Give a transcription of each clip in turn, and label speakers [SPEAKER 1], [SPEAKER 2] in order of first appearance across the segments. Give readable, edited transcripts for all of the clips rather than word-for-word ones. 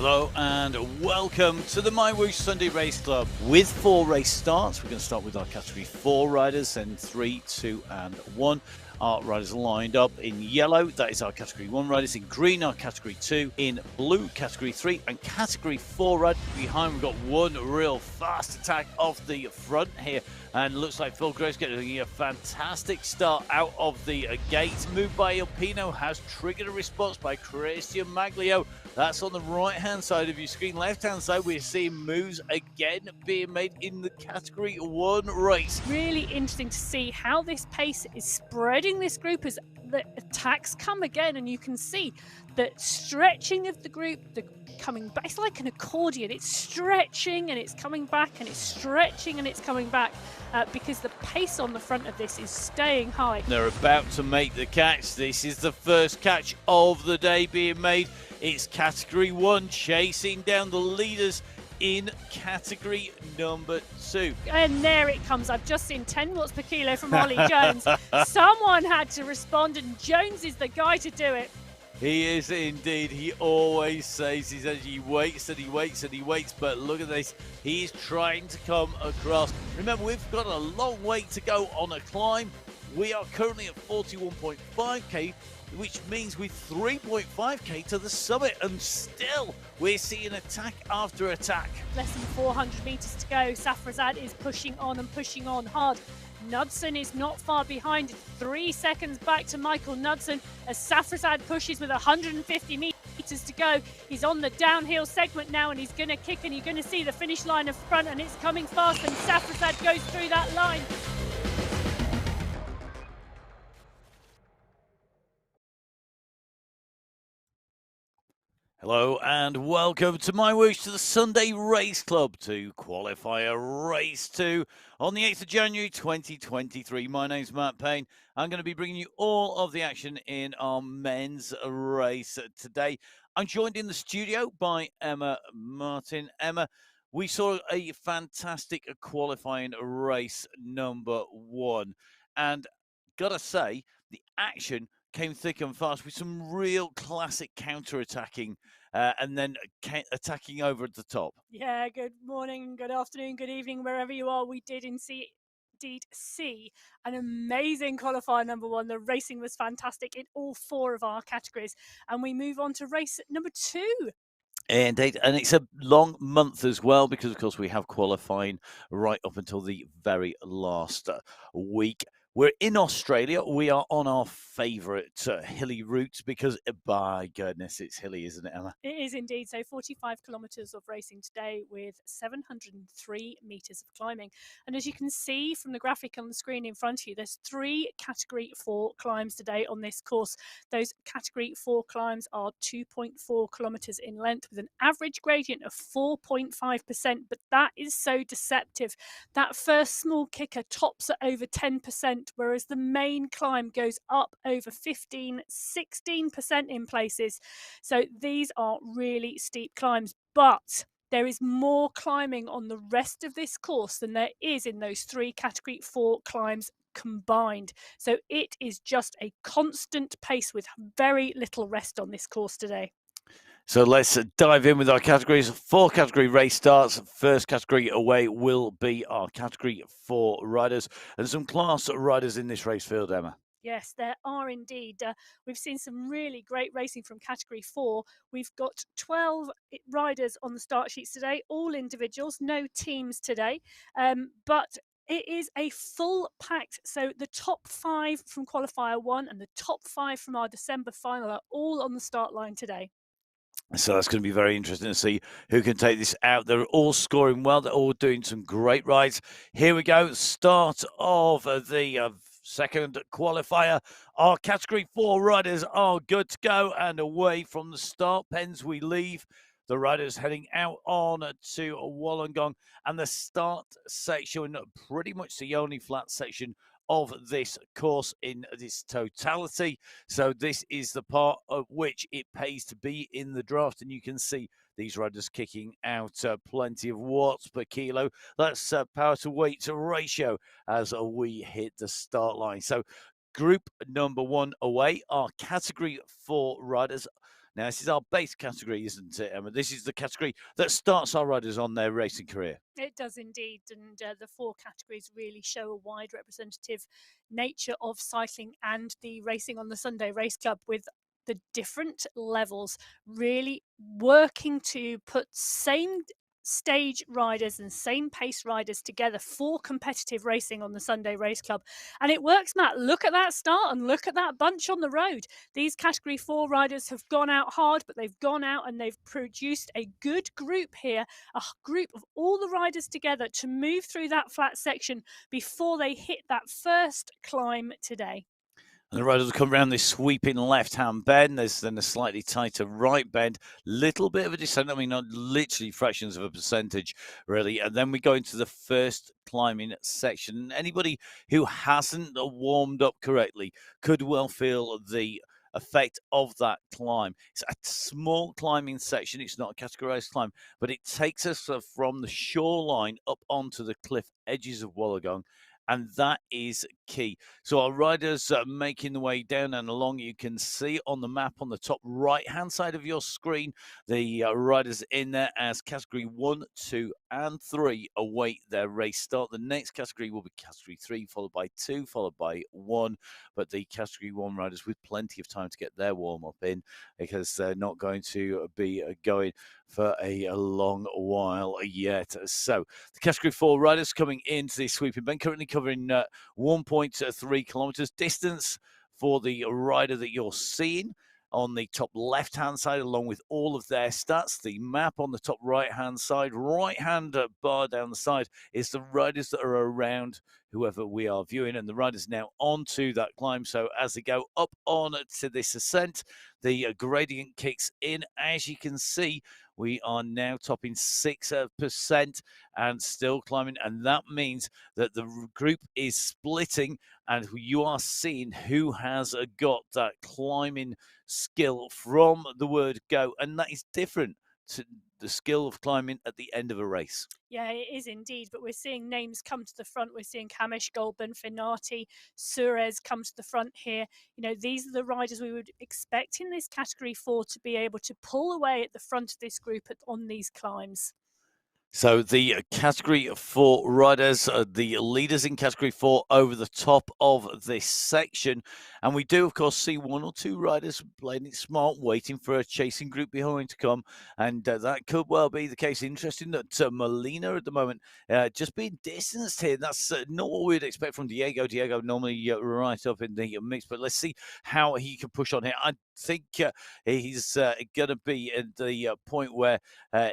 [SPEAKER 1] Hello and welcome to the MyWhoosh Sunday Race Club. With 4 race starts, we're going to start with our Category 4 riders, then 3, 2 and 1. Our riders lined up in yellow, that is our Category 1 riders. In green, our Category 2. In blue, Category 3. And Category 4 riders behind, we've got one real fast attack off the front here. And looks like Phil Grace getting a fantastic start out of the gate. Moved by Alpino, has triggered a response by Christian Maglio. That's on the right-hand side of your screen. Left-hand side, we're seeing moves again being made in the Category 1 race.
[SPEAKER 2] Really interesting to see how this pace is spreading this group as the attacks come again, and you can see the stretching of the group, the coming back. It's like an accordion. It's stretching and it's coming back, and it's stretching and it's coming back because the pace on the front of this is staying high.
[SPEAKER 1] They're about to make the catch. This is the first catch of the day being made. It's Category 1 chasing down the leaders in Category number 2.
[SPEAKER 2] And there it comes. I've just seen 10 watts per kilo from Ollie Jones. Someone had to respond, and Jones is the guy to do it.
[SPEAKER 1] He is indeed. He always says he waits and he waits and he waits. But look at this. He's trying to come across. Remember, we've got a long way to go on a climb. We are currently at 41.5k, which means we're 3.5k to the summit, and still we're seeing attack after attack.
[SPEAKER 2] Less than 400 meters to go. Safrazad is pushing on hard. Knudsen is not far behind, 3 seconds back to Michael Knudsen as Safrazad pushes with 150 meters to go. He's on the downhill segment now, and he's going to kick, and you're going to see the finish line of front, and it's coming fast, and Safrazad goes through that line.
[SPEAKER 1] Hello and welcome to MyWhoosh, to the Sunday Race Club, to qualifier race 2 on the 8th of January 2023. My name's Matt Payne. I'm going to be bringing you all of the action in our men's race today. I'm joined in the studio by Emma Martin. Emma, we saw a fantastic qualifying race number 1, and gotta say, the action came thick and fast with some real classic counter-attacking and then attacking over at the top.
[SPEAKER 2] Yeah, good morning, good afternoon, good evening, wherever you are. We did indeed see an amazing qualifier number 1. The racing was fantastic in all 4 of our categories. And we move on to race number 2.
[SPEAKER 1] Indeed, and it's a long month as well because, of course, we have qualifying right up until the very last week. We're in Australia. We are on our favourite hilly routes because, by goodness, it's hilly, isn't it, Emma?
[SPEAKER 2] It is indeed. So 45 kilometres of racing today with 703 metres of climbing. And as you can see from the graphic on the screen in front of you, there's 3 Category 4 climbs today on this course. Those Category 4 climbs are 2.4 kilometres in length with an average gradient of 4.5%. But that is so deceptive. That first small kicker tops at over 10%. Whereas the main climb goes up over 15, 16% in places. So these are really steep climbs, but there is more climbing on the rest of this course than there is in those 3 Category 4 climbs combined. So it is just a constant pace with very little rest on this course today.
[SPEAKER 1] So let's dive in with our categories. 4 category race starts. First category away will be our Category 4 riders, and some class riders in this race field, Emma.
[SPEAKER 2] Yes, there are indeed. We've seen some really great racing from Category 4. We've got 12 riders on the start sheets today, all individuals, no teams today. But it is a full packed. So the top 5 from qualifier 1 and the top 5 from our December final are all on the start line today.
[SPEAKER 1] So that's going to be very interesting to see who can take this out. They're all scoring well. They're all doing some great rides. Here we go. Start of the second qualifier. Our Category 4 riders are good to go, and away from the start pens we leave. The riders heading out on to Wollongong, and the start section, pretty much the only flat section of this course in its totality. So this is the part of which it pays to be in the draft, and you can see these riders kicking out plenty of watts per kilo. That's power to weight ratio as we hit the start line. So group number 1 away are Category 4 riders. Now, this is our base category, isn't it, Emma? This is the category that starts our riders on their racing career.
[SPEAKER 2] It does indeed, and the four categories really show a wide representative nature of cycling and the racing on the Sunday Race Club, with the different levels really working to put same stage riders and same pace riders together for competitive racing on the Sunday Race Club. And it works, Matt. Look at that start and look at that bunch on the road. These category 4 riders have gone out hard, but they've gone out and they've produced a good group here, a group of all the riders together to move through that flat section before they hit that first climb today.
[SPEAKER 1] And the riders will come around this sweeping left-hand bend. There's then a slightly tighter right bend, little bit of a descent. I mean, not literally fractions of a percentage, really. And then we go into the first climbing section. Anybody who hasn't warmed up correctly could well feel the effect of that climb. It's a small climbing section. It's not a categorized climb, but it takes us from the shoreline up onto the cliff edges of Wollongong. And that is key. So our riders are making the way down and along. You can see on the map on the top right-hand side of your screen, the riders in there as category 1, 2, and 3 await their race start. The next category will be category 3, followed by 2, followed by 1. But the category 1 riders with plenty of time to get their warm-up in, because they're not going to be going for a long while yet. So the category 4 riders coming into the sweeping bend, currently covering 1.3 kilometers distance for the rider that you're seeing on the top left-hand side, along with all of their stats. The map on the top right-hand side, right-hand bar down the side, is the riders that are around whoever we are viewing, and the riders now onto that climb. So as they go up on to this ascent, the gradient kicks in. As you can see, we are now topping 6% and still climbing, and that means that the group is splitting, and you are seeing who has got that climbing skill from the word go, and that is different to the skill of climbing at the end of a race.
[SPEAKER 2] Yeah, it is indeed. But we're seeing names come to the front. We're seeing Kamish, Goldburn, Finati, Suarez come to the front here. You know, these are the riders we would expect in this category 4 to be able to pull away at the front of this group on these climbs.
[SPEAKER 1] So the category 4 riders, the leaders in category 4 over the top of this section. And we do, of course, see 1 or 2 riders playing it smart, waiting for a chasing group behind to come. And that could well be the case. Interesting that Molina at the moment just being distanced here. That's not what we'd expect from Diego. Diego normally right up in the mix, but let's see how he can push on here. I think he's going to be at the point where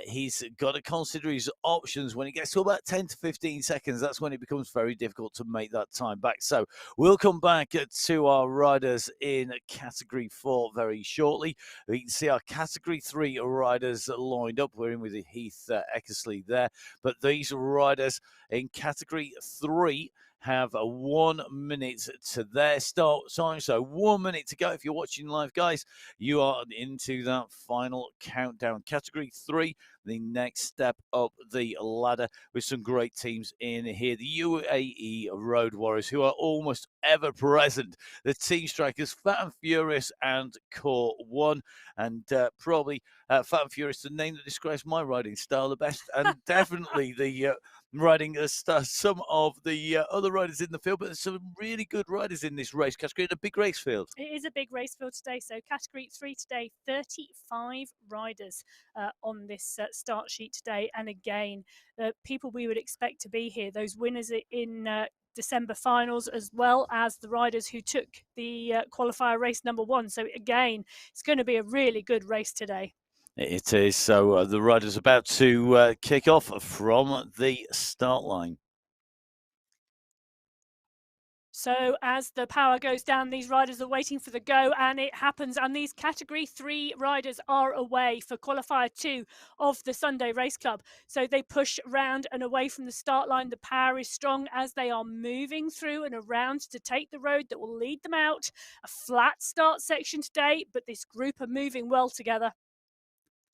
[SPEAKER 1] he's got to consider his options. When it gets to about 10 to 15 seconds, that's when it becomes very difficult to make that time back. So we'll come back to our riders in category 4 very shortly. We can see our category 3 riders lined up. We're in with Heath Eckersley there, but these riders in category 3 have 1 minute to their start time. So 1 minute to go. If you're watching live, guys, you are into that final countdown. Category 3, the next step up the ladder, with some great teams in here. The UAE Road Warriors, who are almost ever present. The Team Strikers, Fat and Furious, and Core 1. And probably Fat and Furious, the name that describes my riding style the best. And definitely the riding some of the other riders in the field, but there's some really good riders in this race category. A big race field.
[SPEAKER 2] It is a big race field today. So category 3 today, 35 riders on this start sheet today. And again, the people we would expect to be here, those winners in December finals, as well as the riders who took the qualifier race number 1. So again, it's going to be a really good race today.
[SPEAKER 1] It is. So the riders about to kick off from the start line.
[SPEAKER 2] So as the power goes down, these riders are waiting for the go, and it happens. And these category 3 riders are away for qualifier 2 of the Sunday Race Club. So they push round and away from the start line. The power is strong as they are moving through and around to take the road that will lead them out. A flat start section today, but this group are moving well together.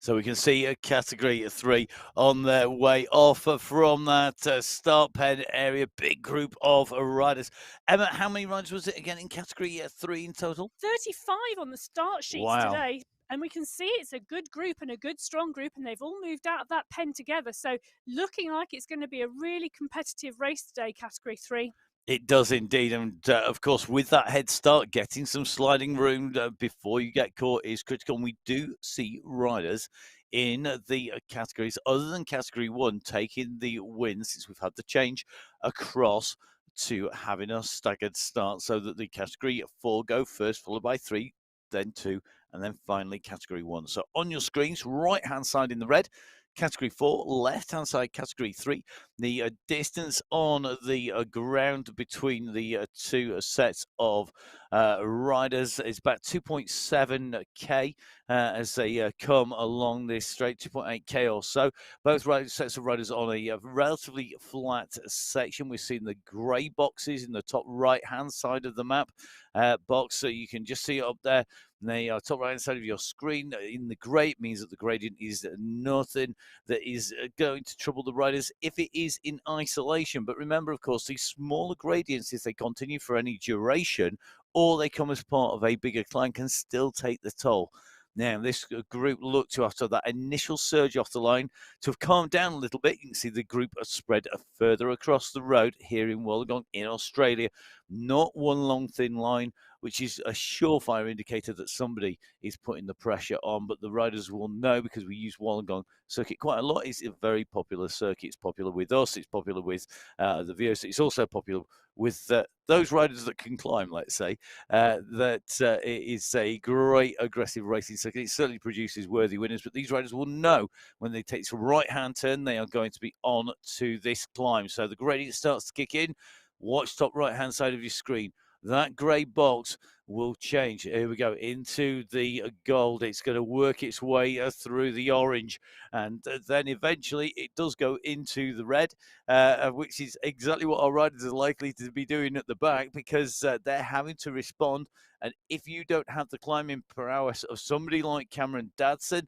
[SPEAKER 1] So we can see a category 3 on their way off from that start pen area. Big group of riders. Emma, how many riders was it again in category 3 in total?
[SPEAKER 2] 35 on the start sheets
[SPEAKER 1] Wow.
[SPEAKER 2] today. And we can see it's a good group and a good strong group, and they've all moved out of that pen together. So looking like it's going to be a really competitive race today, category 3.
[SPEAKER 1] It does indeed, and of course, with that head start, getting some sliding room before you get caught is critical. And we do see riders in the categories other than category 1 taking the win since we've had the change across to having a staggered start, so that the category 4 go first, followed by 3, then 2, and then finally category 1. So on your screens, right hand side in the red, category 4, left hand side category 3. The distance on the ground between the two sets of riders is about 2.7k as they come along this straight, 2.8k or so. Both sets of riders on a relatively flat section. We're seeing the grey boxes in the top right hand side of the map box, so you can just see it up there. The top right hand side of your screen in the grey, it means that the gradient is nothing that is going to trouble the riders if it is in isolation. But remember, of course, these smaller gradients, if they continue for any duration or they come as part of a bigger climb, can still take the toll. Now, this group looked to, after that initial surge off the line, to have calmed down a little bit. You can see the group are spread further across the road here in Wollongong in Australia. Not one long, thin line, which is a surefire indicator that somebody is putting the pressure on. But the riders will know, because we use Wollongong circuit quite a lot. It's a very popular circuit. It's popular with us. It's popular with the viewers. It's also popular with those riders that can climb, let's say. That it is a great aggressive racing circuit. It certainly produces worthy winners, but these riders will know when they take a right-hand turn, they are going to be on to this climb. So the gradient starts to kick in. Watch top right-hand side of your screen. That grey box will change. Here we go into the gold. It's going to work its way through the orange, and then eventually it does go into the red, which is exactly what our riders are likely to be doing at the back, because they're having to respond. And if you don't have the climbing prowess of somebody like Cameron Dadson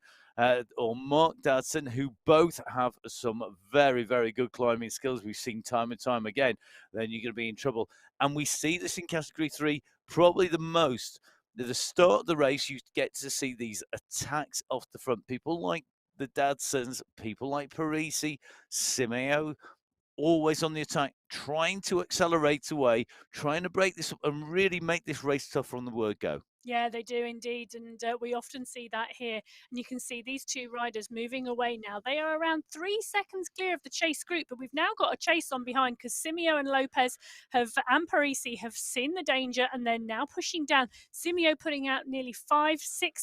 [SPEAKER 1] or Mark Dadson, who both have some very, very good climbing skills, we've seen time and time again, then you're going to be in trouble. And we see this in category 3 probably the most. At the start of the race, you get to see these attacks off the front. People like the Dadsons, people like Parisi, Simeo, always on the attack, trying to accelerate away, trying to break this up and really make this race tough from the word go.
[SPEAKER 2] Yeah, they do indeed. And we often see that here. And you can see these two riders moving away now. They are around 3 seconds clear of the chase group, but we've now got a chase on behind, because Simeo and Lopez and Parisi have seen the danger, and they're now pushing down. Simeo putting out nearly 5-6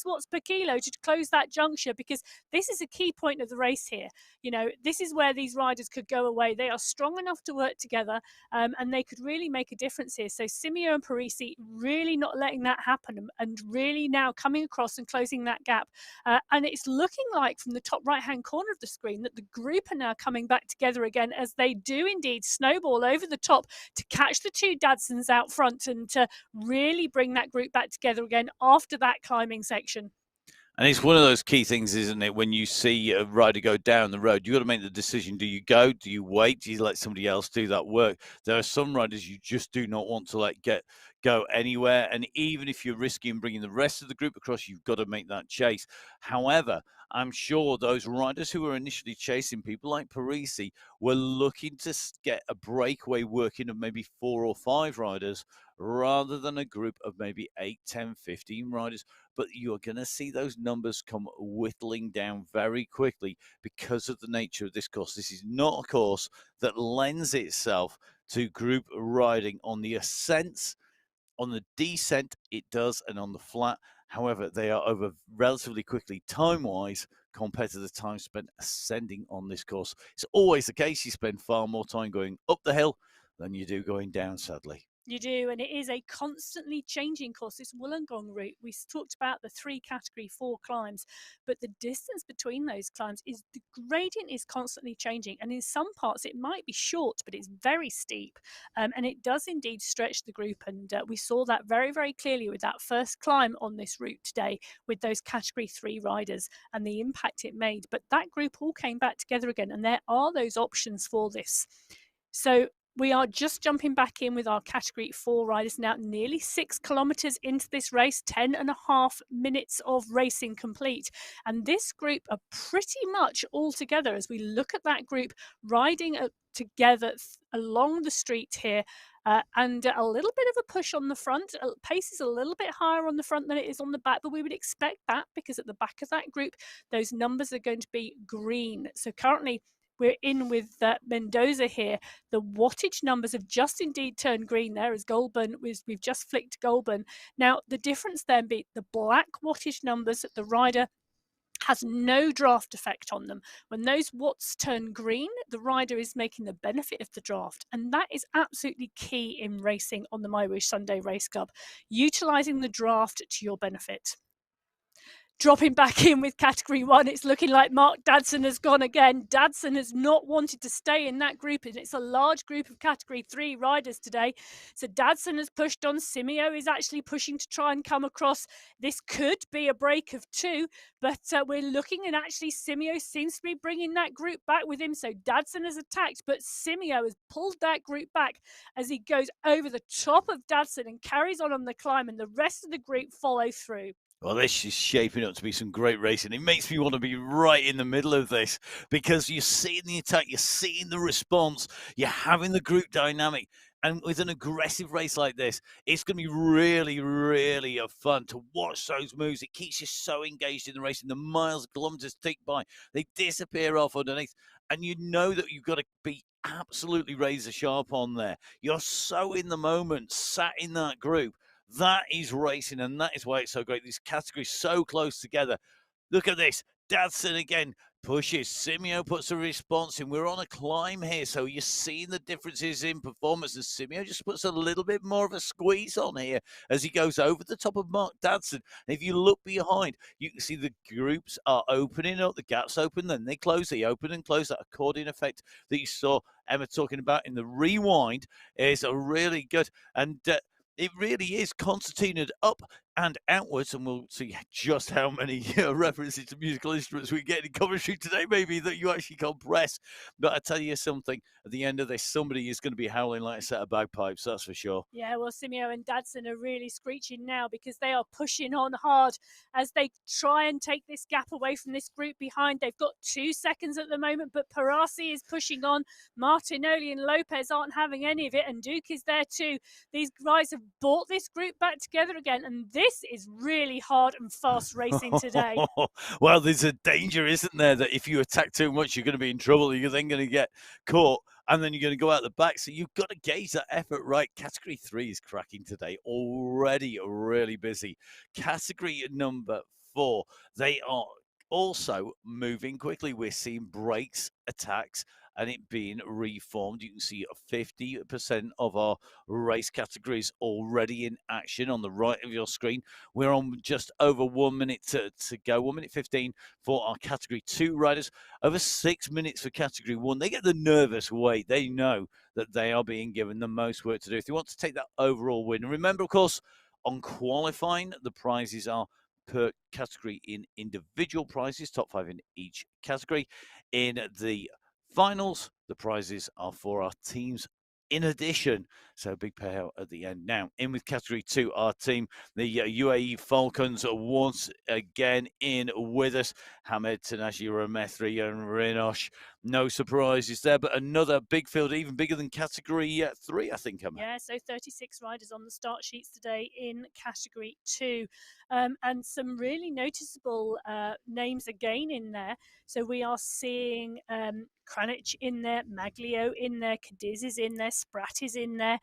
[SPEAKER 2] watts per kilo to close that juncture, because this is a key point of the race here. You know, this is where these riders could go away. They are strong enough to work together, and they could really make a difference here. So Simeo and Parisi really not letting that happen, and really now coming across and closing that gap. And it's looking like, from the top right-hand corner of the screen, that the group are now coming back together again, as they do indeed snowball over the top to catch the two Dadsons out front, and to really bring that group back together again after that climbing section.
[SPEAKER 1] And it's one of those key things, isn't it? When you see a rider go down the road, you've got to make the decision. Do you go? Do you wait? Do you let somebody else do that work? There are some riders you just do not want to let go anywhere. And even if you're risking bringing the rest of the group across, you've got to make that chase. However, I'm sure those riders who were initially chasing, people like Parisi, were looking to get a breakaway working of maybe 4 or 5 riders, rather than a group of maybe 8, 10, 15 riders. But you're going to see those numbers come whittling down very quickly because of the nature of this course. This is not a course that lends itself to group riding. On the ascents, on the descent, it does, and on the flat. However, they are over relatively quickly time-wise compared to the time spent ascending on this course. It's always the case. You spend far more time going up the hill than you do going down, sadly.
[SPEAKER 2] You do, and it is a constantly changing course. This Wollongong route, we talked about the 3 category 4 climbs, but the distance between those climbs is, the gradient is constantly changing. And in some parts it might be short, but it's very steep. And it does indeed stretch the group. And we saw that very, very clearly with that first climb on this route today, with those category 3 riders and the impact it made. But that group all came back together again, and there are those options for this. So We are just jumping back in with our category 4 riders now, nearly 6 kilometres into this race, 10.5 minutes of racing complete. And this group are pretty much all together as we look at that group riding together along the street here. And a little bit of a push on the front. Pace is a little bit higher on the front than it is on the back, but we would expect that because at the back of that group, those numbers are going to be green. So currently, we're in with Mendoza here. The wattage numbers have just indeed turned green there as Goulburn, we've just flicked Goulburn. Now, the difference then be the black wattage numbers that the rider has no draft effect on them. When those watts turn green, the rider is making the benefit of the draft. And that is absolutely key in racing on the MyWhoosh Sunday Race Club, utilising the draft to your benefit. Dropping back in with category 1, it's looking like Mark Dadson has gone again. Dadson has not wanted to stay in that group, and it's a large group of category 3 riders today. So Dadson has pushed on. Simeo is actually pushing to try and come across. This could be a break of 2, but we're looking, and actually Simeo seems to be bringing that group back with him. So Dadson has attacked, but Simeo has pulled that group back as he goes over the top of Dadson and carries on the climb, and the rest of the group follow through.
[SPEAKER 1] Well, this is shaping up to be some great racing. It makes me want to be right in the middle of this because you're seeing the attack, you're seeing the response, you're having the group dynamic. And with an aggressive race like this, it's going to be really, really fun to watch those moves. It keeps you so engaged in the race, and the miles, kilometers tick by. They disappear off underneath. And you know that you've got to be absolutely razor sharp on there. You're so in the moment, sat in that group. That is racing, and that is why it's so great. These categories so close together. Look at this. Dadson again pushes. Simeo puts a response in. We're on a climb here, so you're seeing the differences in performance. And Simeo just puts a little bit more of a squeeze on here as he goes over the top of Mark Dadson. And if you look behind, you can see the groups are opening up. The gaps open, then they close. They open and close. That accordion effect that you saw Emma talking about in the rewind is a really good. And it really is concertinaed up and outwards, and we'll see just how many references to musical instruments we get in commentary today, maybe that you actually can't press. But I tell you something, at the end of this, somebody is going to be howling like a set of bagpipes, that's for sure.
[SPEAKER 2] Yeah, well, Simeo and Dadson are really screeching now because they are pushing on hard as they try and take this gap away from this group behind. They've got 2 seconds at the moment, but Parasi is pushing on. Martinoli and Lopez aren't having any of it, and Duke is there too. These guys have brought this group back together again, and this is really hard and fast racing today.
[SPEAKER 1] Well, there's a danger, isn't there, that if you attack too much, you're going to be in trouble. You're then going to get caught, and then you're going to go out the back. So you've got to gauge that effort right. Category 3 is cracking today. Already really busy. Category number 4, they are also moving quickly. We're seeing breaks, attacks, and it being reformed. You can see 50% of our race categories already in action on the right of your screen. We're on just over 1 minute to go, 1 minute 15 for our category 2 riders, over 6 minutes for category 1. They get the nervous weight. They know that they are being given the most work to do if they want to take that overall win. And remember, of course, on qualifying, the prizes are per category in individual prizes, top 5 in each category. In the finals, the prizes are for our teams in addition. So big payout at the end. Now, in with category 2, our team, the UAE Falcons, are once again in with us. Hamed, Tanaji, Ramethri, and Rinosh. No surprises there, but another big field, even bigger than category 3, I think, Emma.
[SPEAKER 2] Yeah, so 36 riders on the start sheets today in category 2. And some really noticeable names again in there. So we are seeing Kranich in there, Maglio in there, Cadiz is in there, Spratt is in there,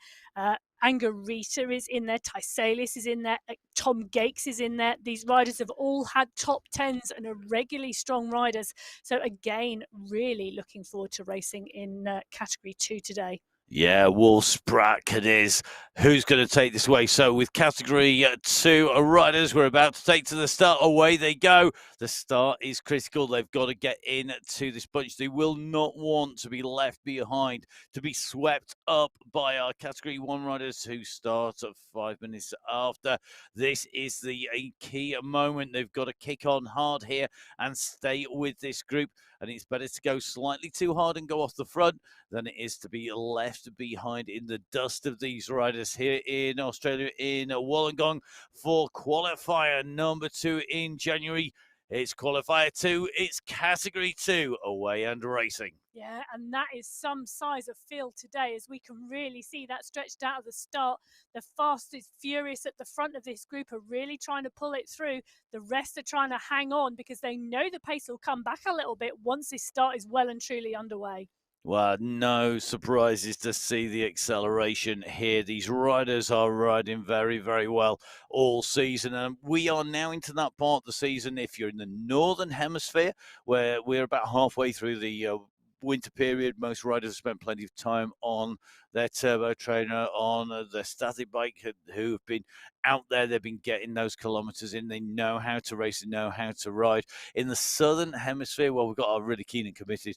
[SPEAKER 2] Angarita is in there, Tysalis is in there, Tom Gakes is in there. These riders have all had top 10s and are regularly strong riders. So again, really looking forward to racing in category 2 today.
[SPEAKER 1] Yeah, Wolf, Spratt, Cadiz. Who's going to take this away? So with category 2 riders, we're about to take to the start. Away they go. The start is critical. They've got to get into this bunch. They will not want to be left behind, to be swept up by our category 1 riders who start at 5 minutes after. This is the key moment. They've got to kick on hard here and stay with this group. and it's better to go slightly too hard and go off the front than it is to be left behind in the dust of these riders here in Australia in Wollongong for qualifier number 2 in January. It's qualifier 2, it's category 2, away and racing.
[SPEAKER 2] Yeah, and that is some size of field today, as we can really see that stretched out at the start. The fastest furious at the front of this group are really trying to pull it through. The rest are trying to hang on because they know the pace will come back a little bit once this start is well and truly underway.
[SPEAKER 1] Well, no surprises to see the acceleration here. These riders are riding very, very well all season. And we are now into that part of the season. If you're in the Northern Hemisphere, where we're about halfway through the winter period, most riders have spent plenty of time on their turbo trainer, on their static bike, who have been out there. They've been getting those kilometers in. They know how to race, they know how to ride. In the Southern Hemisphere, well, we've got our really keen and committed.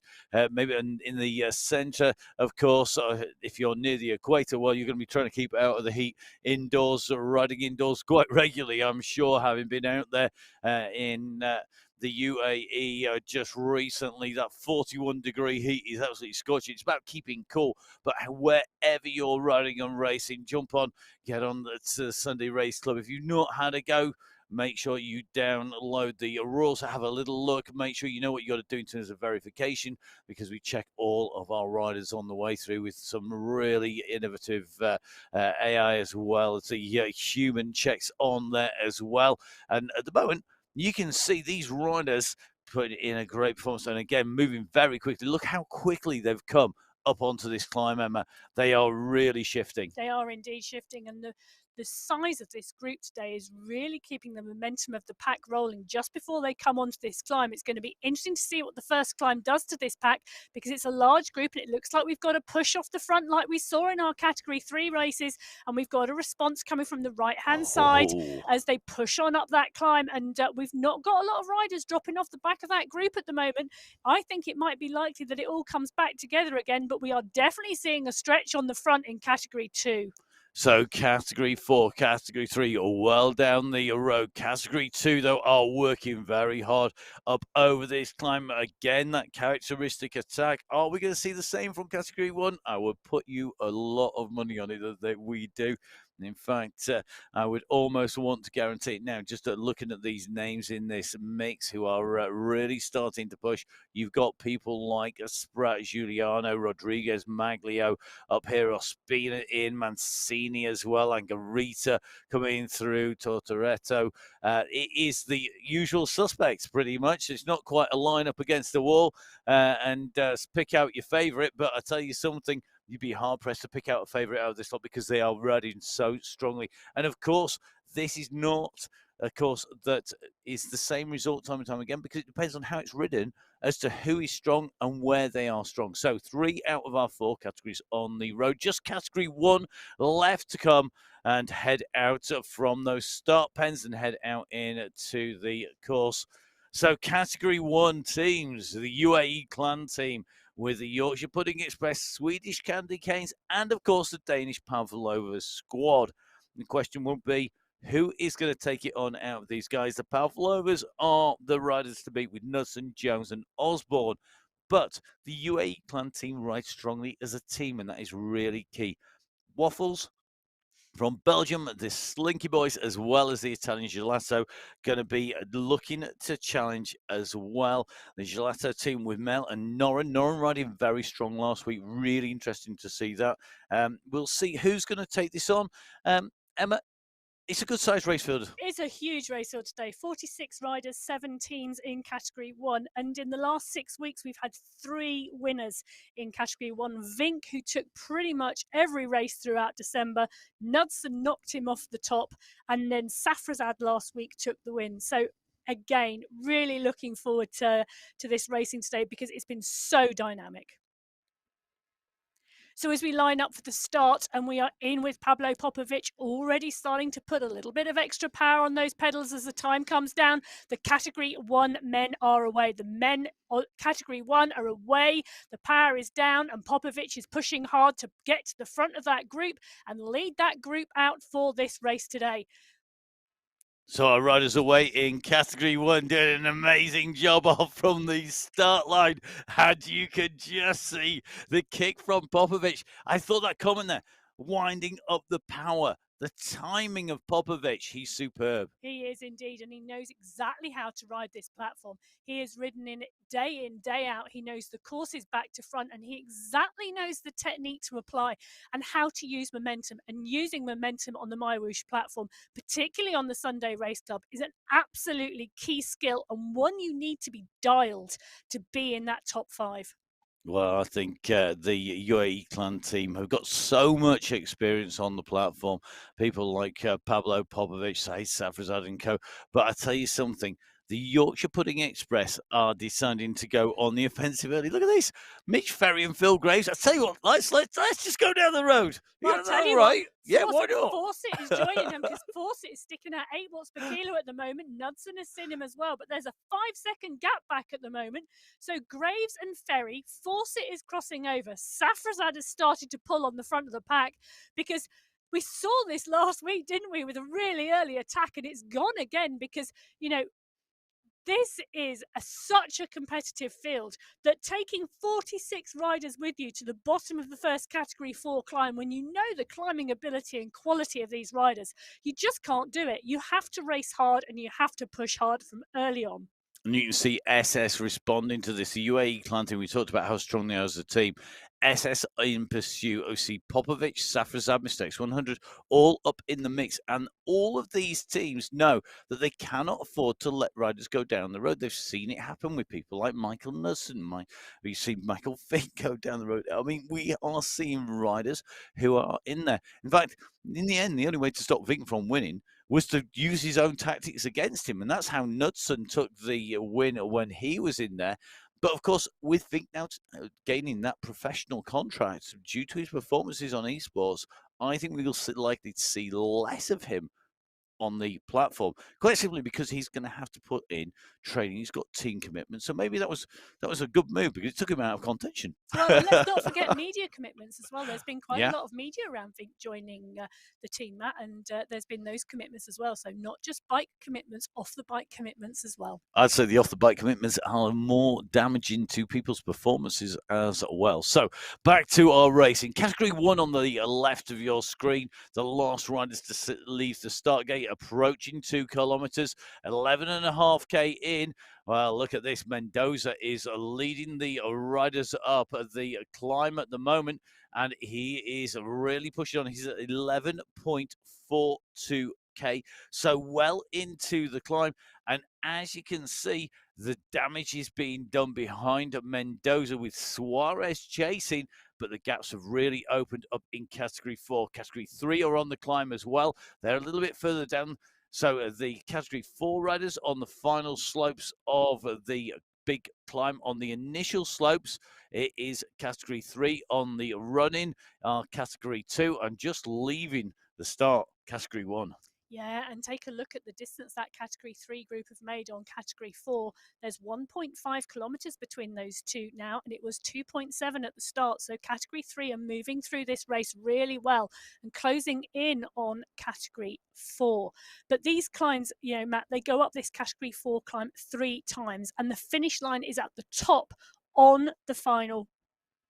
[SPEAKER 1] Maybe in the center, of course, if you're near the equator, well, you're going to be trying to keep out of the heat indoors, riding indoors quite regularly, I'm sure, having been out there in the UAE just recently. That 41-degree heat is absolutely scorching. It's about keeping cool, but wherever you're riding and racing, jump on, get on the Sunday Race Club. If you've not had a go, make sure you download the rules, have a little look, make sure you know what you got to do in terms of verification, because we check all of our riders on the way through with some really innovative AI, as well as the human checks on there as well. And at the moment, you can see these riders put in a great performance, and again, moving very quickly. Look how quickly they've come up onto this climb, Emma. They are really shifting.
[SPEAKER 2] They are indeed shifting, and the size of this group today is really keeping the momentum of the pack rolling just before they come onto this climb. It's going to be interesting to see what the first climb does to this pack, because it's a large group and it looks like we've got a push off the front like we saw in our category 3 races, and we've got a response coming from the right hand side as they push on up that climb, and we've not got a lot of riders dropping off the back of that group at the moment. I think it might be likely that it all comes back together again, but we are definitely seeing a stretch on the front in category 2.
[SPEAKER 1] So category 4, category 3 are well down the road. Category 2, though, are working very hard up over this climb. Again, that characteristic attack. Are we going to see the same from category 1? I would put you a lot of money on it that we do. In fact, I would almost want to guarantee it now, just looking at these names in this mix who are really starting to push. You've got people like Spratt, Giuliano, Rodriguez, Maglio up here, Ospina in, Mancini as well, and Garita coming through, Tortoretto. It is the usual suspects, pretty much. It's not quite a line up against the wall and pick out your favourite, but I tell you something, you'd be hard-pressed to pick out a favourite out of this lot, because they are riding so strongly. And, of course, this is not, of course, that is the same result time and time again, because it depends on how it's ridden as to who is strong and where they are strong. So 3 out of our 4 categories on the road. Just category 1 left to come, and head out from those start pens and head out into the course. So category 1 teams, the UAE clan team, with the Yorkshire Pudding Express, Swedish Candy Canes, and of course the Danish Pavlovas squad. The question will be, who is going to take it on out of these guys? The Pavlovas are the riders to beat with Knudsen, Jones, and Osborne. But the UAE clan team rides strongly as a team, and that is really key. Waffles from Belgium, the Slinky Boys, as well as the Italian Gelato, going to be looking to challenge as well. The Gelato team with Mel and Noran. Noran riding very strong last week. Really interesting to see that. We'll see who's going to take this on. Emma, it's a good-sized race field.
[SPEAKER 2] It's a huge race field today. 46 riders, 7 teams in category 1. And in the last 6 weeks, we've had 3 winners in category 1. Vink, who took pretty much every race throughout December. Knudsen knocked him off the top. And then Safrazad last week took the win. So again, really looking forward to this racing today, because it's been so dynamic. So as we line up for the start, and we are in with Pablo Popovic, already starting to put a little bit of extra power on those pedals as the time comes down. The category 1 men are away. The men category 1 are away. The power is down, and Popovic is pushing hard to get to the front of that group and lead that group out for this race today.
[SPEAKER 1] So our riders away in category one doing an amazing job off from the start line. And you could just see the kick from Popovic. I thought that comment there, winding up the power, the timing of Popovic, he's superb.
[SPEAKER 2] He is indeed, and he knows exactly how to ride this platform. He has ridden in, day out. He knows the courses back to front, and he exactly knows the technique to apply and how to use momentum. And using momentum on the MyWhoosh platform, particularly on the Sunday Race Club, is an absolutely key skill and one you need to be dialed to be in that top 5.
[SPEAKER 1] Well, I think the UAE clan team have got so much experience on the platform. People like Pablo Popovic, Said Safrazad and co. But I tell you something, the Yorkshire Pudding Express are deciding to go on the offensive early. Look at this, Mitch Ferry and Phil Graves. I tell you what, let's just go down the road.
[SPEAKER 2] Well,
[SPEAKER 1] Yeah,
[SPEAKER 2] I'll tell
[SPEAKER 1] all
[SPEAKER 2] you
[SPEAKER 1] right.
[SPEAKER 2] what,
[SPEAKER 1] Yeah, why not?
[SPEAKER 2] Fawcett is joining them because Fawcett is sticking at 8 watts per kilo at the moment. Knudsen has seen him as well, but there's a 5-second gap back at the moment. So Graves and Ferry, Fawcett is crossing over. Safrazad has started to pull on the front of the pack because we saw this last week, didn't we, with a really early attack, and it's gone again because, this is such a competitive field that taking 46 riders with you to the bottom of the first category 4 climb, when you know the climbing ability and quality of these riders, you just can't do it. You have to race hard and you have to push hard from early on.
[SPEAKER 1] And you can see SS responding to this. The UAE clan team, we talked about how strong they are as a team. SS in pursuit. I see Popovic, Safrazad, Mistakes 100, all up in the mix. And all of these teams know that they cannot afford to let riders go down the road. They've seen it happen with people like Michael Nussen. We've seen Michael Fink go down the road. I mean, we are seeing riders who are in there. In fact, in the end, the only way to stop Vink from winning was to use his own tactics against him. And that's how Knudsen took the win when he was in there. But of course, with Vink now gaining that professional contract due to his performances on esports, I think we will likely to see less of him on the platform, quite simply because he's going to have to put in training. He's got team commitments, so maybe that was a good move because it took him out of contention.
[SPEAKER 2] Well, and let's not forget media commitments as well. There's been quite
[SPEAKER 1] Yeah.
[SPEAKER 2] a lot of media around Vink joining the team, Matt, and there's been those commitments as well. So not just bike commitments, off the bike commitments as well.
[SPEAKER 1] I'd say the off-the-bike commitments are more damaging to people's performances as well. So back to our racing. Category 1 on the left of your screen. The last riders to leave the start gate, approaching 2 kilometers, 11.5K in. Well, look at this. Mendoza is leading the riders up the climb at the moment, and he is really pushing on. He's at 11.42K, so well into the climb. And as you can see, the damage is being done behind Mendoza with Suarez chasing, but the gaps have really opened up in category 4. Category 3 are on the climb as well. They're a little bit further down. So the category 4 riders on the final slopes of the big climb. On the initial slopes, it is category 3. On the run-in, category 2, and just leaving the start, category 1.
[SPEAKER 2] Yeah, and take a look at the distance that category 3 group have made on category 4. There's 1.5 kilometers between those two now, and it was 2.7 at the start. So category 3 are moving through this race really well and closing in on category 4. But these climbs, Matt, they go up this category 4 climb 3 times, and the finish line is at the top on the final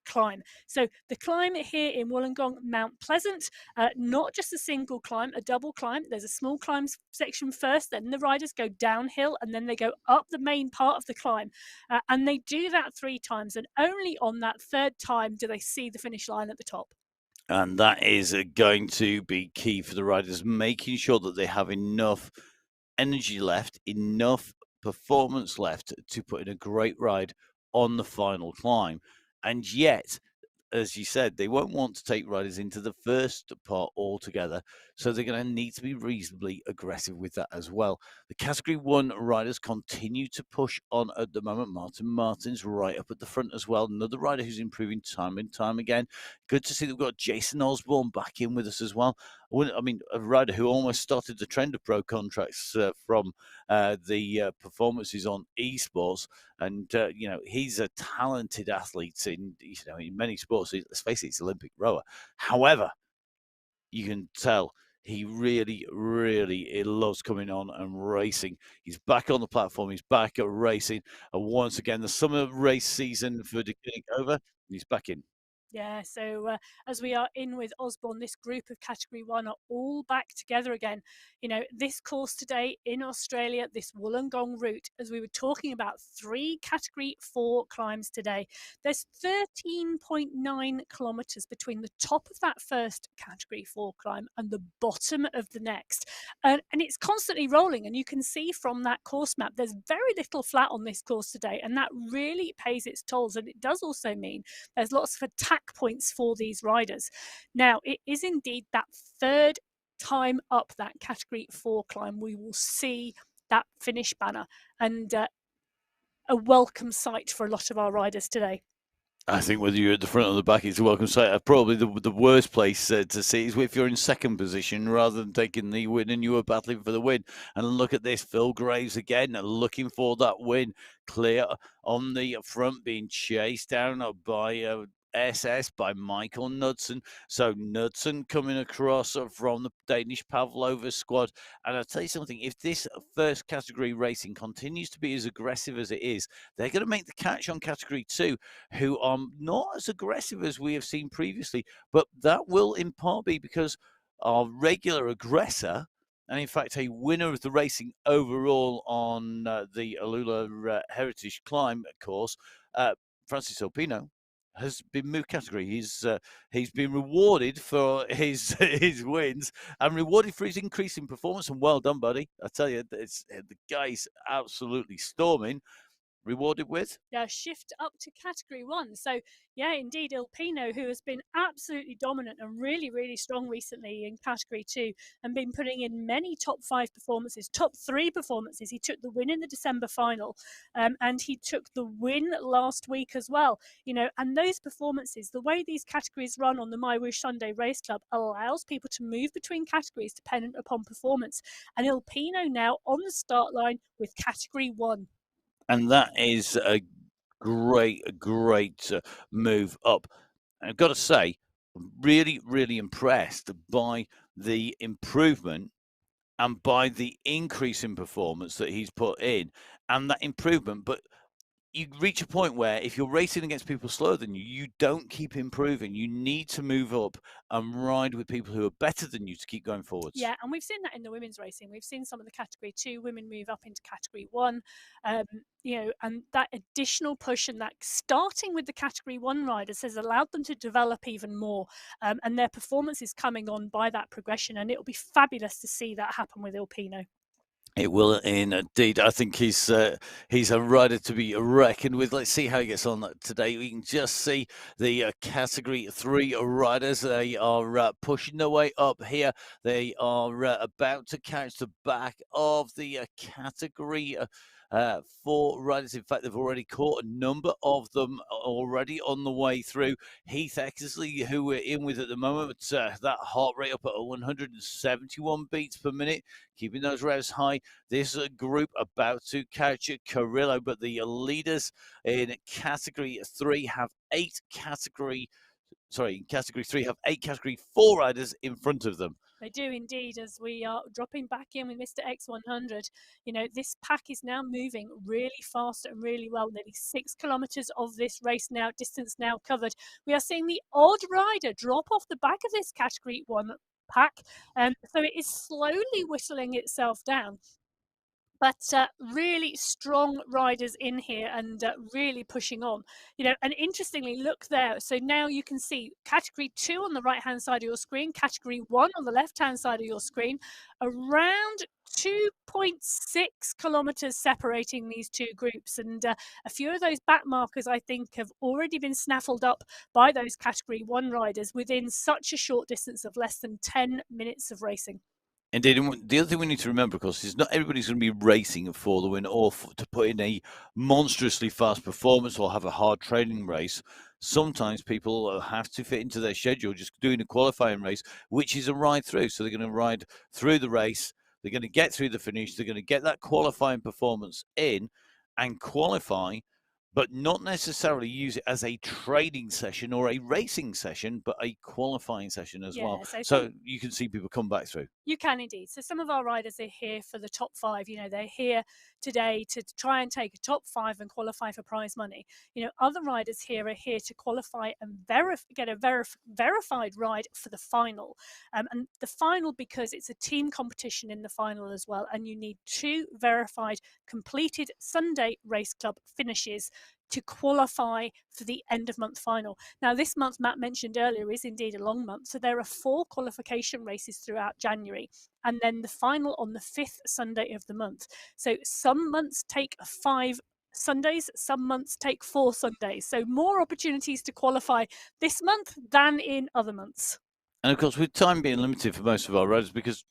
[SPEAKER 2] climb. So the climb here in Wollongong, Mount Pleasant, not just a single climb, a double climb. There's a small climb section first, then the riders go downhill, and then they go up the main part of the climb. And they do that 3 times, and only on that 3rd time do they see the finish line at the top.
[SPEAKER 1] And that is going to be key for the riders, making sure that they have enough energy left, enough performance left to put in a great ride on the final climb. And yet, as you said, they won't want to take riders into the first part altogether. So they're going to need to be reasonably aggressive with that as well. The category 1 riders continue to push on at the moment. Martin Martin's right up at the front as well. Another rider who's improving time and time again. Good to see that we've got Jason Osborne back in with us as well. I mean, a rider who almost started the trend of pro contracts from the performances on esports. And, he's a talented athlete in many sports. Let's face it, he's an Olympic rower. However, you can tell He really, really he loves coming on and racing. He's back on the platform. He's back at racing. And once again, the summer race season for the getting over. He's back in.
[SPEAKER 2] Yeah, so as we are in with Osborne, this group of Category 1 are all back together again. You know, this course today in Australia, this Wollongong route, as we were talking about, 3 Category 4 climbs today. There's 13.9 kilometres between the top of that first Category 4 climb and the bottom of the next. And it's constantly rolling, and you can see from that course map, there's very little flat on this course today, and that really pays its tolls. And it does also mean there's lots of attack points for these riders. Now, it is indeed that third time up that Category 4 climb we will see that finish banner, and a welcome sight for a lot of our riders today.
[SPEAKER 1] I think whether you're at the front or the back, it's a welcome sight. Probably the worst place to see is if you're in second position rather than taking the win and you were battling for the win. And look at this, Phil Graves again, looking for that win. Clear on the front, being chased down by SS by Michael Knudsen. So Knudsen coming across from the Danish Pavlova squad. And I'll tell you something, if this first category racing continues to be as aggressive as it is, they're going to make the catch on category 2, who are not as aggressive as we have seen previously. But that will in part be because our regular aggressor, and in fact a winner of the racing overall on the Alula Heritage Climb course, Francis Alpino, has been moved category. He's been rewarded for his his wins and rewarded for his increase in performance. And well done, buddy! I tell you, it's the guy's absolutely storming. Rewarded with
[SPEAKER 2] shift up to Category 1. So, yeah, indeed, Il Pino, who has been absolutely dominant and really, really strong recently in Category 2 and been putting in many top 5 performances, top 3 performances. He took the win in the December final, and he took the win last week as well. You know, and those performances, the way these categories run on the MyWhoosh Sunday Race Club allows people to move between categories dependent upon performance. And Il Pino now on the start line with Category 1.
[SPEAKER 1] And that is a great move up. I've got to say, I'm really, really impressed by the improvement and by the increase in performance that he's put in, and that improvement. But you reach a point where if you're racing against people slower than you, you don't keep improving. You need to move up and ride with people who are better than you to keep going forwards.
[SPEAKER 2] Yeah, and we've seen that in the women's racing. We've seen some of the Category 2 women move up into Category 1, you know, and that additional push and that starting with the Category 1 riders has allowed them to develop even more, and their performance is coming on by that progression, and it'll be fabulous to see that happen with Il Pino.
[SPEAKER 1] It will indeed. I think he's a rider to be reckoned with. Let's see how he gets on today. We can just see the Category 3 riders. They are pushing their way up here. They are about to catch the back of the Category 4 riders. In fact, they've already caught a number of them already on the way through. Heath Eckersley, who we're in with at the moment, that heart rate up at 171 beats per minute, keeping those revs high. This group about to catch Carrillo, but the leaders in Category 3 have 8 Category 3 have 8 Category 4 riders in front of them.
[SPEAKER 2] They do indeed, as we are dropping back in with Mr. X100. You know, this pack is now moving really fast and really well. Nearly 6 kilometres of this race now, distance now covered. We are seeing the odd rider drop off the back of this Category 1 pack. So it is slowly whistling itself down. But really strong riders in here and really pushing on. You know, and interestingly, look there. So now you can see Category 2 on the right-hand side of your screen, Category 1 on the left-hand side of your screen, around 2.6 kilometres separating these two groups. And a few of those back markers, I think, have already been snaffled up by those Category 1 riders within such a short distance of less than 10 minutes of racing.
[SPEAKER 1] Indeed, and the other thing we need to remember, of course, is not everybody's going to be racing for the win or to put in a monstrously fast performance or have a hard training race. Sometimes people have to fit into their schedule just doing a qualifying race, which is a ride through. So they're going to ride through the race, they're going to get through the finish, they're going to get that qualifying performance in and qualify but not necessarily use it as a training session or a racing session, but a qualifying session as well.
[SPEAKER 2] Yeah, so some
[SPEAKER 1] So you can see people come back through.
[SPEAKER 2] You can indeed. So some of our riders are here for the top five. They're here today to try and take a top five and qualify for prize money. Other riders here are here to qualify and get a verified ride for the final. And the final, because it's a team competition in the final as well, and you need 2 verified completed Sunday Race Club finishes to qualify for the end of month final. Now, this month, Matt mentioned earlier, is indeed a long month. So there are 4 qualification races throughout January, and then the final on the 5th Sunday of the month. So some months take 5 Sundays, some months take 4 Sundays. So more opportunities to qualify this month than in other months.
[SPEAKER 1] And of course, with time being limited for most of our riders, because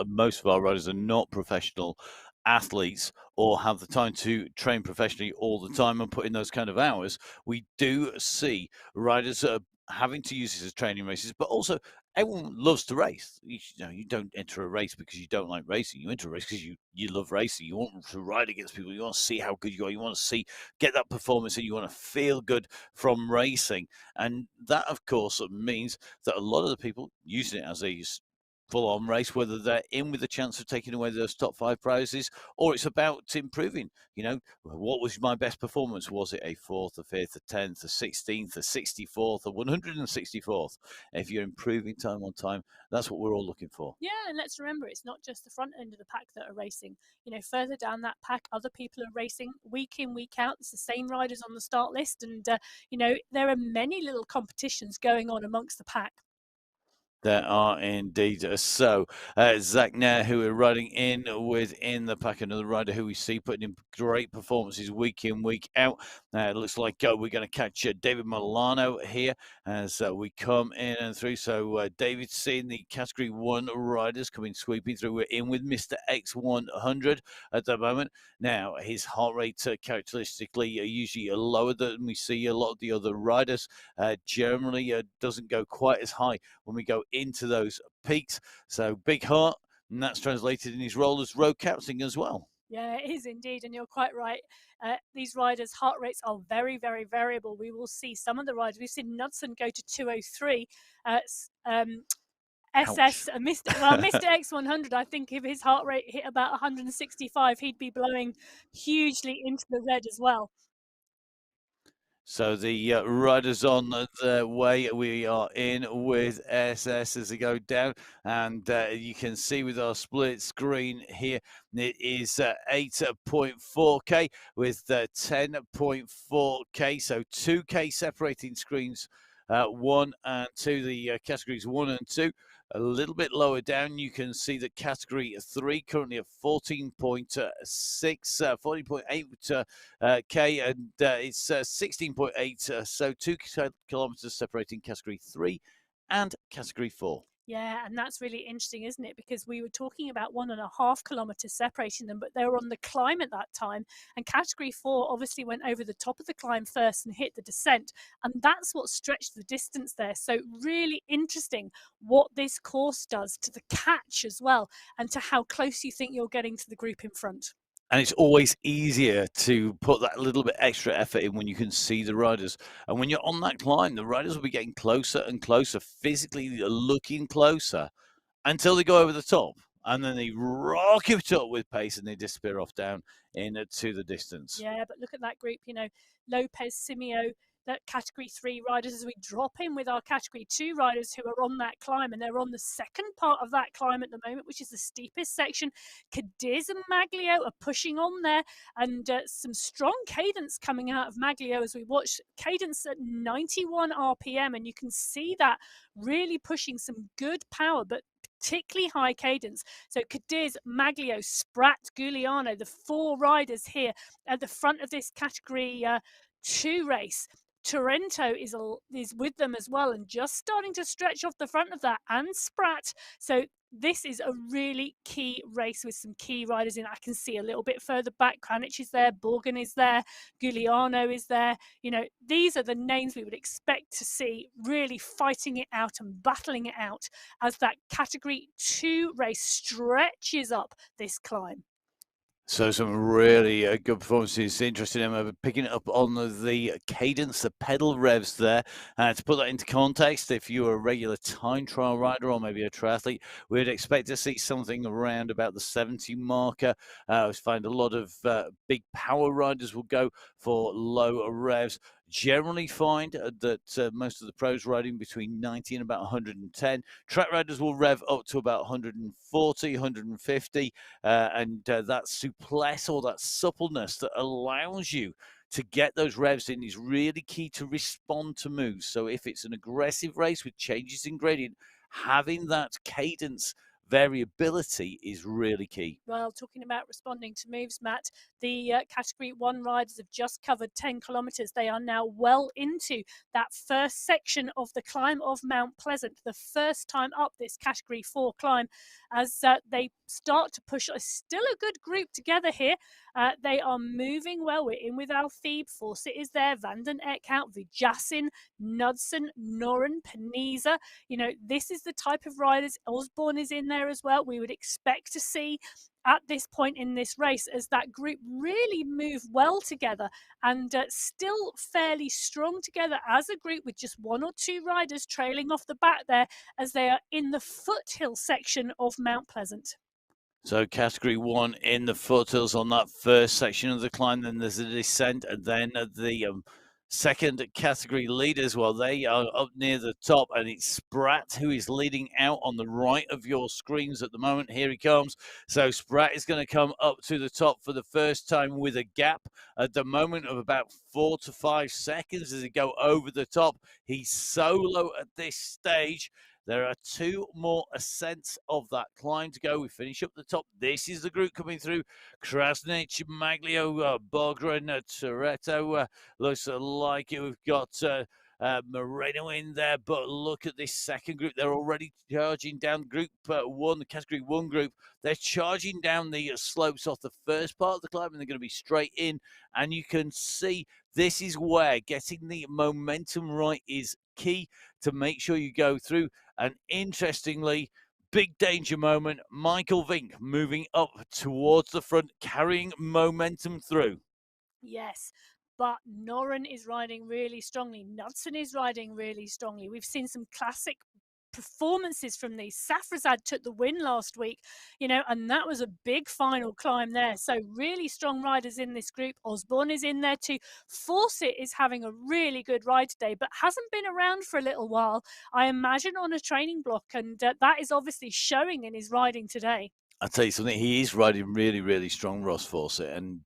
[SPEAKER 1] most of our riders are not professional athletes or have the time to train professionally all the time and put in those kind of hours, we do see riders having to use this as training races, but also everyone loves to race. You don't enter a race because you don't like racing. You enter a race because you love racing. You want to ride against people. You want to see how good you are. You want to get that performance, and you want to feel good from racing. And that, of course, means that a lot of the people using it as a full-on race, whether they're in with a chance of taking away those top 5 prizes, or it's about improving. What was my best performance? Was it a 4th, a 5th, a 10th, a 16th, a 64th, a 164th? If you're improving time on time, that's what we're all looking for.
[SPEAKER 2] Yeah, and let's remember, it's not just the front end of the pack that are racing. Further down that pack, other people are racing week in, week out. It's the same riders on the start list, and there are many little competitions going on amongst the pack.
[SPEAKER 1] There are indeed. So, Zach Nair, who we're riding in within the pack, another rider who we see putting in great performances week in, week out. It looks like we're going to catch David Milano here as we come in and through. So, David's seeing the Category 1 riders coming sweeping through. We're in with Mr. X100 at the moment. Now, his heart rate characteristically are usually lower than we see a lot of the other riders. Generally, doesn't go quite as high when we go into those peaks. So big heart, and that's translated in his role as road captain as well.
[SPEAKER 2] Yeah, it is indeed, and you're quite right. These riders' heart rates are very, very variable. We will see some of the riders. We've seen Knudsen go to 203. SS, Mr. X100, I think if his heart rate hit about 165, he'd be blowing hugely into the red as well.
[SPEAKER 1] So the riders on their way. We are in with SS as they go down, and you can see with our split screen here, it is 8.4K with 10.4K, so 2K separating screens 1 and 2, the categories 1 and 2. A little bit lower down, you can see that category 3 currently at 14.6, 14.8 K, and it's 16.8, so 2 kilometers separating category 3 and category 4.
[SPEAKER 2] Yeah, and that's really interesting, isn't it? Because we were talking about 1.5 kilometers separating them, but they were on the climb at that time. And category 4 obviously went over the top of the climb first and hit the descent. And that's what stretched the distance there. So, really interesting what this course does to the catch as well, and to how close you think you're getting to the group in front.
[SPEAKER 1] And it's always easier to put that little bit extra effort in when you can see the riders. And when you're on that climb, the riders will be getting closer and closer, physically looking closer until they go over the top. And then they rocket it up with pace and they disappear off down into the distance.
[SPEAKER 2] Yeah, but look at that group, Lopez, Simeo, that category 3 riders, as we drop in with our category 2 riders who are on that climb, and they're on the second part of that climb at the moment, which is the steepest section. Cadiz and Maglio are pushing on there, and some strong cadence coming out of Maglio as we watch cadence at 91 RPM, and you can see that really pushing some good power, but particularly high cadence. So Cadiz, Maglio, Spratt, Giuliano, the 4 riders here at the front of this category 2 race. Torrento is with them as well, and just starting to stretch off the front of that, and Spratt. So this is a really key race with some key riders in. I can see a little bit further back, Kranich is there, Borgen is there, Giuliano is there. These are the names we would expect to see really fighting it out and battling it out as that category 2 race stretches up this climb.
[SPEAKER 1] So some really good performances. Interesting, Emma, picking it up on the cadence, the pedal revs there. To put that into context, if you were a regular time trial rider or maybe a triathlete, we'd expect to see something around about the 70 marker. I find a lot of big power riders will go for low revs. Generally find that most of the pros riding between 90 and about 110. Track riders will rev up to about 140, 150. And that souplesse or that suppleness that allows you to get those revs in is really key to respond to moves. So if it's an aggressive race with changes in gradient, having that cadence variability is really key.
[SPEAKER 2] Well, talking about responding to moves, Matt, the Category 1 riders have just covered 10 kilometres. They are now well into that first section of the climb of Mount Pleasant, the first time up this Category 4 climb, as they start to push. Still a good group together here. They are moving well. We're in with Alfib, Fawcett is there, Van den Eck out, Vijacin, Knudsen, Noren, Peniza. You know, this is the type of riders. Osborne is in there as well. We would expect to see at this point in this race as that group really move well together and still fairly strong together as a group, with just one or two riders trailing off the back there as they are in the foothill section of Mount Pleasant.
[SPEAKER 1] So category 1 in the foothills on that first section of the climb. Then there's a descent, and then the second category leaders, well, they are up near the top, and it's Spratt who is leading out on the right of your screens at the moment. Here he comes. So Spratt is going to come up to the top for the first time with a gap at the moment of about 4 to 5 seconds as he go over the top. He's solo at this stage. There are two more ascents of that climb to go. We finish up the top. This is the group coming through. Krasnich, Maglio, Bogran, Toretto. Looks like we've got Moreno in there, but look at this second group. They're already charging down group 1, the category 1 group. They're charging down the slopes off the first part of the climb, and they're going to be straight in. And you can see this is where getting the momentum right is key to make sure you go through. And interestingly, big danger moment, Michael Vink moving up towards the front, carrying momentum through.
[SPEAKER 2] Yes, but Noren is riding really strongly. Knudsen is riding really strongly. We've seen some classic performances from these. Safrazad took the win last week, you know, and that was a big final climb there. So really strong riders in this group. Osborne is in there too. Fawcett is having a really good ride today, but hasn't been around for a little while, I imagine, on a training block, and that is obviously showing in his riding today.
[SPEAKER 1] I'll tell you something, he is riding really, really strong, Ross Fawcett. And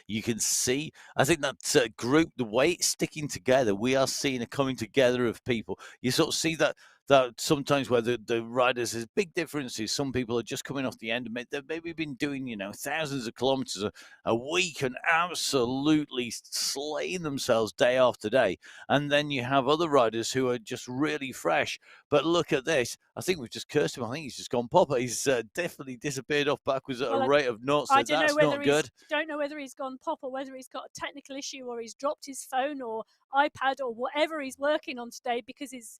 [SPEAKER 1] you can see, I think that group, the way it's sticking together, we are seeing a coming together of people. You sort of see that sometimes where the riders, there's big differences. Some people are just coming off the end, and they've maybe been doing, you know, thousands of kilometers a week and absolutely slaying themselves day after day. And then you have other riders who are just really fresh. But look at this. I think we've just cursed him. I think he's just gone popper. He's definitely disappeared off backwards at a
[SPEAKER 2] Well,
[SPEAKER 1] rate of knots.
[SPEAKER 2] I
[SPEAKER 1] So
[SPEAKER 2] don't know
[SPEAKER 1] that's
[SPEAKER 2] whether
[SPEAKER 1] not good.
[SPEAKER 2] don't know whether he's gone pop or whether he's got a technical issue or he's dropped his phone or iPad or whatever he's working on today, because his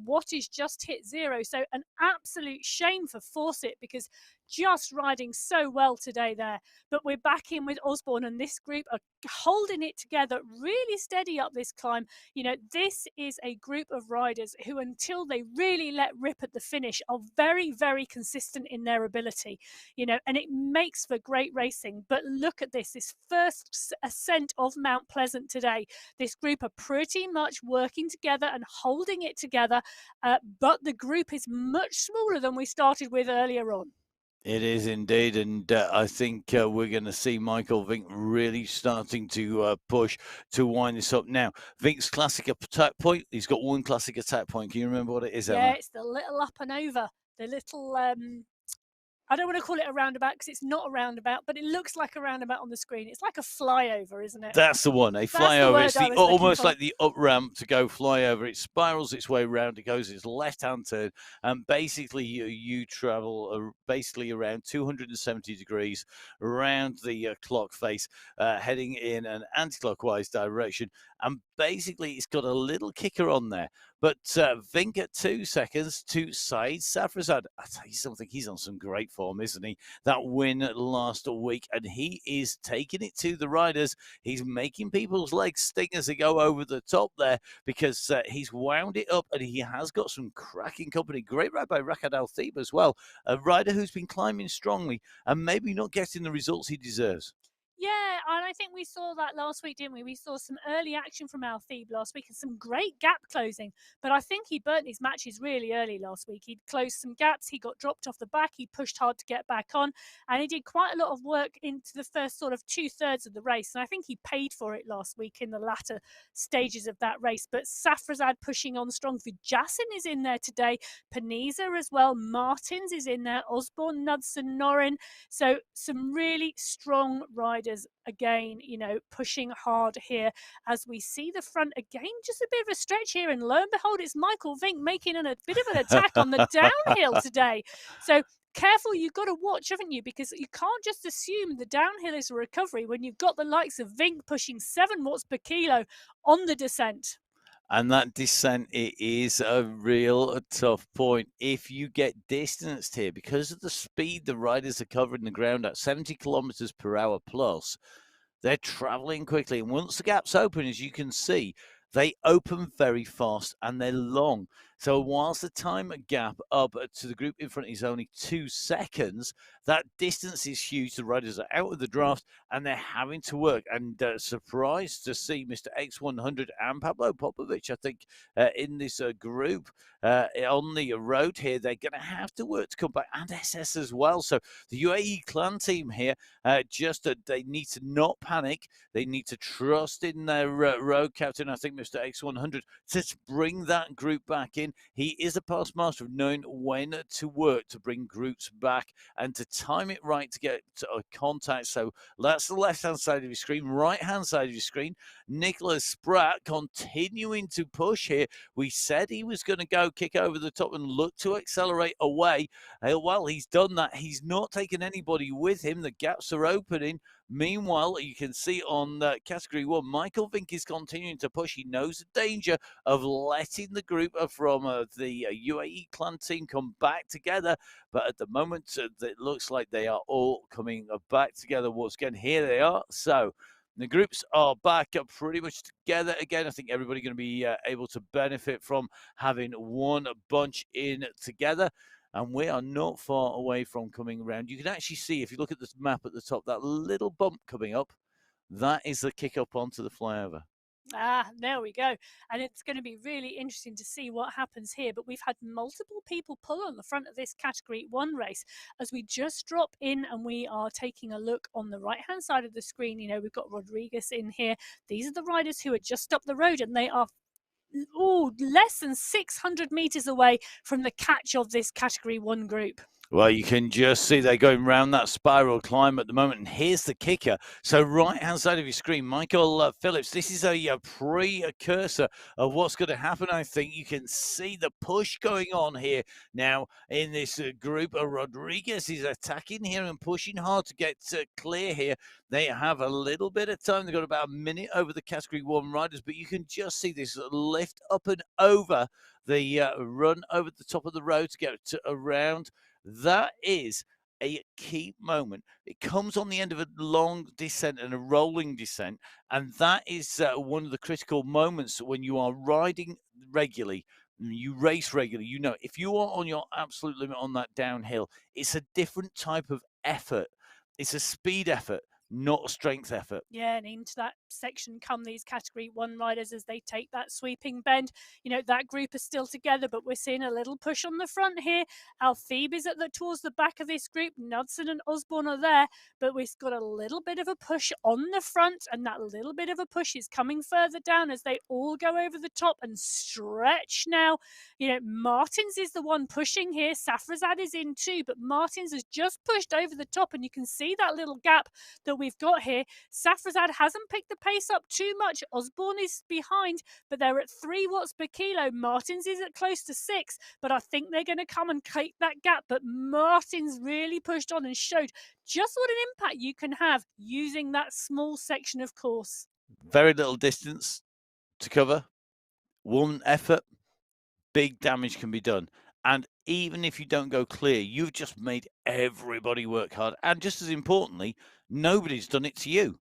[SPEAKER 2] wattage just hit zero. So an absolute shame for Fawcett, because just riding so well today there. But we're back in with Osborne, and this group are holding it together really steady up this climb. You know, this is a group of riders who, until they really let rip at the finish, are very, very consistent in their ability, you know, and it makes for great racing. But look at this first ascent of Mount Pleasant today. This group are pretty much working together and holding it together, but the group is much smaller than we started with earlier on.
[SPEAKER 1] It is indeed, and I think we're going to see Michael Vink really starting to push to wind this up. Now, Vink's classic attack point, he's got one classic attack point. Can you remember what it is,
[SPEAKER 2] Yeah,
[SPEAKER 1] Emma?
[SPEAKER 2] it's the little up and over, the little I don't want to call it a roundabout because it's not a roundabout, but it looks like a roundabout on the screen. It's like a flyover, isn't it?
[SPEAKER 1] That's the one, a
[SPEAKER 2] That's the
[SPEAKER 1] flyover.
[SPEAKER 2] word
[SPEAKER 1] It's
[SPEAKER 2] I
[SPEAKER 1] the
[SPEAKER 2] was looking
[SPEAKER 1] almost
[SPEAKER 2] for.
[SPEAKER 1] like the up ramp to go flyover. It spirals its way around. It goes its left-hand turn, and basically you travel basically around 270 degrees around the clock face, heading in an anti-clockwise direction. And basically, it's got a little kicker on there. But Vink at 2 seconds to side Safrazad. I tell you something, he's on some great form. form, isn't he? That win last week, and he is taking it to the riders. He's making people's legs sting as they go over the top there, because he's wound it up, and he has got some cracking company. Great ride by Rakad Al Thib as well, a rider who's been climbing strongly and maybe not getting the results he deserves.
[SPEAKER 2] Yeah, and I think we saw that last week, didn't we? We saw some early action from Al Thib last week and some great gap closing. But I think he burnt his matches really early last week. He'd closed some gaps, he got dropped off the back, he pushed hard to get back on, and he did quite a lot of work into the first sort of 2/3 of the race. And I think he paid for it last week in the latter stages of that race. But Safrazad pushing on strong. Vujassin is in there today, Paniza as well, Martins is in there, Osborne, Knudsen, Norin. So some really strong riders again, pushing hard here as we see the front again, just a bit of a stretch here. And lo and behold, it's Michael Vink making a bit of an attack on the downhill today. So careful, you've got to watch, haven't you? Because you can't just assume the downhill is a recovery when you've got the likes of Vink pushing 7 watts per kilo on the descent.
[SPEAKER 1] And that descent, it is a real tough point. If you get distanced here, because of the speed the riders are covering the ground at 70 kilometers per hour plus, they're traveling quickly. And once the gaps open, as you can see, they open very fast and they're long. So whilst the time gap up to the group in front is only 2 seconds, that distance is huge. The riders are out of the draft and they're having to work. And surprised to see Mr. X100 and Pablo Popovic, I think, in this group on the road here. They're going to have to work to come back, and SS as well. So the UAE clan team here, they need to not panic. They need to trust in their road captain, I think Mr. X100, to bring that group back in. He is a past master of knowing when to work to bring groups back and to time it right to get contact. So that's the left-hand side of your screen. Right-hand side of your screen, Nicholas Spratt continuing to push here. We said he was going to go kick over the top and look to accelerate away. Well, he's done that. He's not taken anybody with him. The gaps are opening. Meanwhile, you can see on Category 1, Michael Vink is continuing to push. He knows the danger of letting the group from the UAE clan team come back together. But at the moment, it looks like they are all coming back together once again. Here they are. So the groups are back pretty much together again. I think everybody going to be able to benefit from having one bunch in together. And we are not far away from coming around. You can actually see, if you look at this map at the top, that little bump coming up, that is the kick up onto the flyover.
[SPEAKER 2] Ah, there we go. And it's going to be really interesting to see what happens here. But we've had multiple people pull on the front of this Category 1 race as we just drop in and we are taking a look on the right-hand side of the screen. We've got Rodriguez in here. These are the riders who are just up the road, and they are less than 600 meters away from the catch of this Category 1 group.
[SPEAKER 1] Well, you can just see they're going round that spiral climb at the moment. And here's the kicker. So right-hand side of your screen, Michael Phillips, this is a precursor of what's going to happen, I think. You can see the push going on here now in this group. Rodriguez is attacking here and pushing hard to get clear here. They have a little bit of time. They've got about a minute over the Category 1 riders, but you can just see this lift up and over the run over the top of the road to get around. That is a key moment. It comes on the end of a long descent and a rolling descent, and that is one of the critical moments when you are riding regularly. You race regularly. If you are on your absolute limit on that downhill, it's a different type of effort. It's a speed effort, not a strength effort.
[SPEAKER 2] Yeah, and into that section come these Category 1 riders as they take that sweeping bend. That group is still together, but we're seeing a little push on the front here. Al Thib is towards the back of this group. Knudsen and Osborne are there, but we've got a little bit of a push on the front, and that little bit of a push is coming further down as they all go over the top and stretch now. Martins is the one pushing here. Safrazad is in too, but Martins has just pushed over the top, and you can see that little gap that we've got here. Safrazad hasn't picked the pace up too much. Osborne is behind, but they're at 3 watts per kilo. Martins is at close to 6, but I think they're going to come and take that gap. But Martins really pushed on and showed just what an impact you can have using that small section of course.
[SPEAKER 1] Very little distance to cover. One effort, big damage can be done. And even if you don't go clear, you've just made everybody work hard. And just as importantly, nobody's done it to you.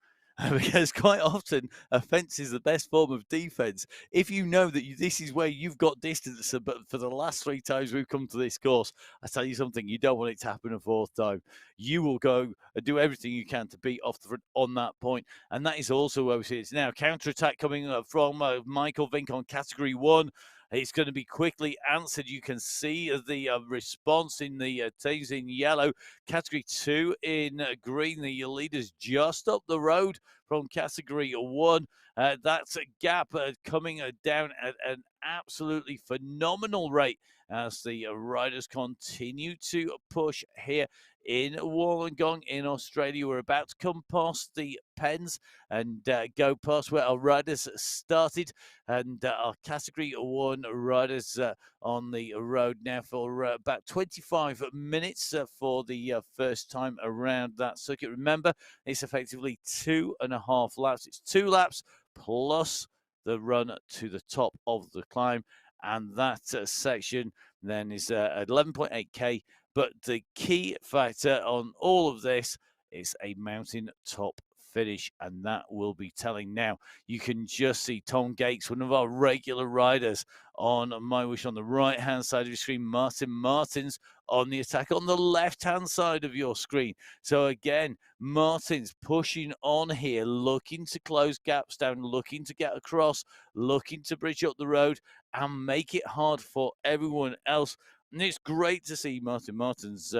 [SPEAKER 1] Because quite often, offense is the best form of defense. If you know that this is where you've got distance, but for the last 3 times we've come to this course, I tell you something, you don't want it to happen a fourth time. You will go and do everything you can to beat off the front on that point. And that is also where we see it now. Counter attack coming from Michael Vink on category 1. It's going to be quickly answered. You can see the response in the teams in yellow. Category 2 in green. The leaders just up the road from category 1. That's a gap coming down at an absolutely phenomenal rate as the riders continue to push here in Wollongong in Australia. We're about to come past the pens and go past where our riders started, and our category 1 riders on the road now for about 25 minutes for the first time around that circuit. Remember, it's effectively 2.5 laps. It's 2 laps plus the run to the top of the climb, and that section then is at 11.8k. But the key factor on all of this is a mountain top finish, and that will be telling. Now, you can just see Tom Gates, one of our regular riders on MyWhoosh, on the right-hand side of your screen. Martin Martins on the attack on the left-hand side of your screen. So again, Martin's pushing on here, looking to close gaps down, looking to get across, looking to bridge up the road and make it hard for everyone else. And it's great to see Martin Martins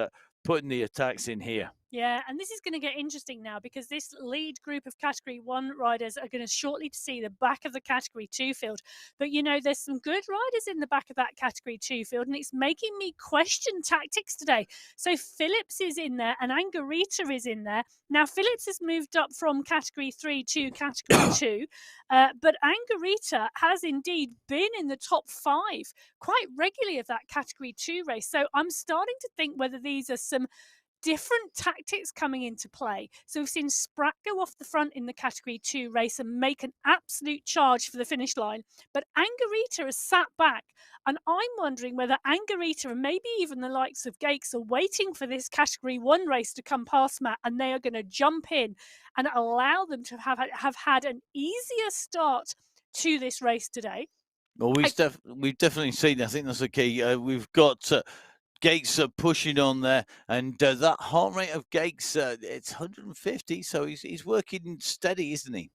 [SPEAKER 1] putting the attacks in here.
[SPEAKER 2] Yeah, and this is going to get interesting now because this lead group of Category 1 riders are going to shortly see the back of the Category 2 field. But, you know, there's some good riders in the back of that Category 2 field, and it's making me question tactics today. So Phillips is in there and Angarita is in there. Now, Phillips has moved up from Category 3 to Category 2, but Angarita has indeed been in the top 5 quite regularly of that Category 2 race. So I'm starting to think whether these are some different tactics coming into play. So we've seen Spratt go off the front in the Category 2 race and make an absolute charge for the finish line. But Angarita has sat back, and I'm wondering whether Angarita and maybe even the likes of Gakes are waiting for this Category 1 race to come past Matt, and they are going to jump in and allow them to have had an easier start to this race today.
[SPEAKER 1] Well, we've definitely seen. I think that's the key. We've got Gates pushing on there, and that heart rate of Gates, it's 150, so he's working steady, isn't he?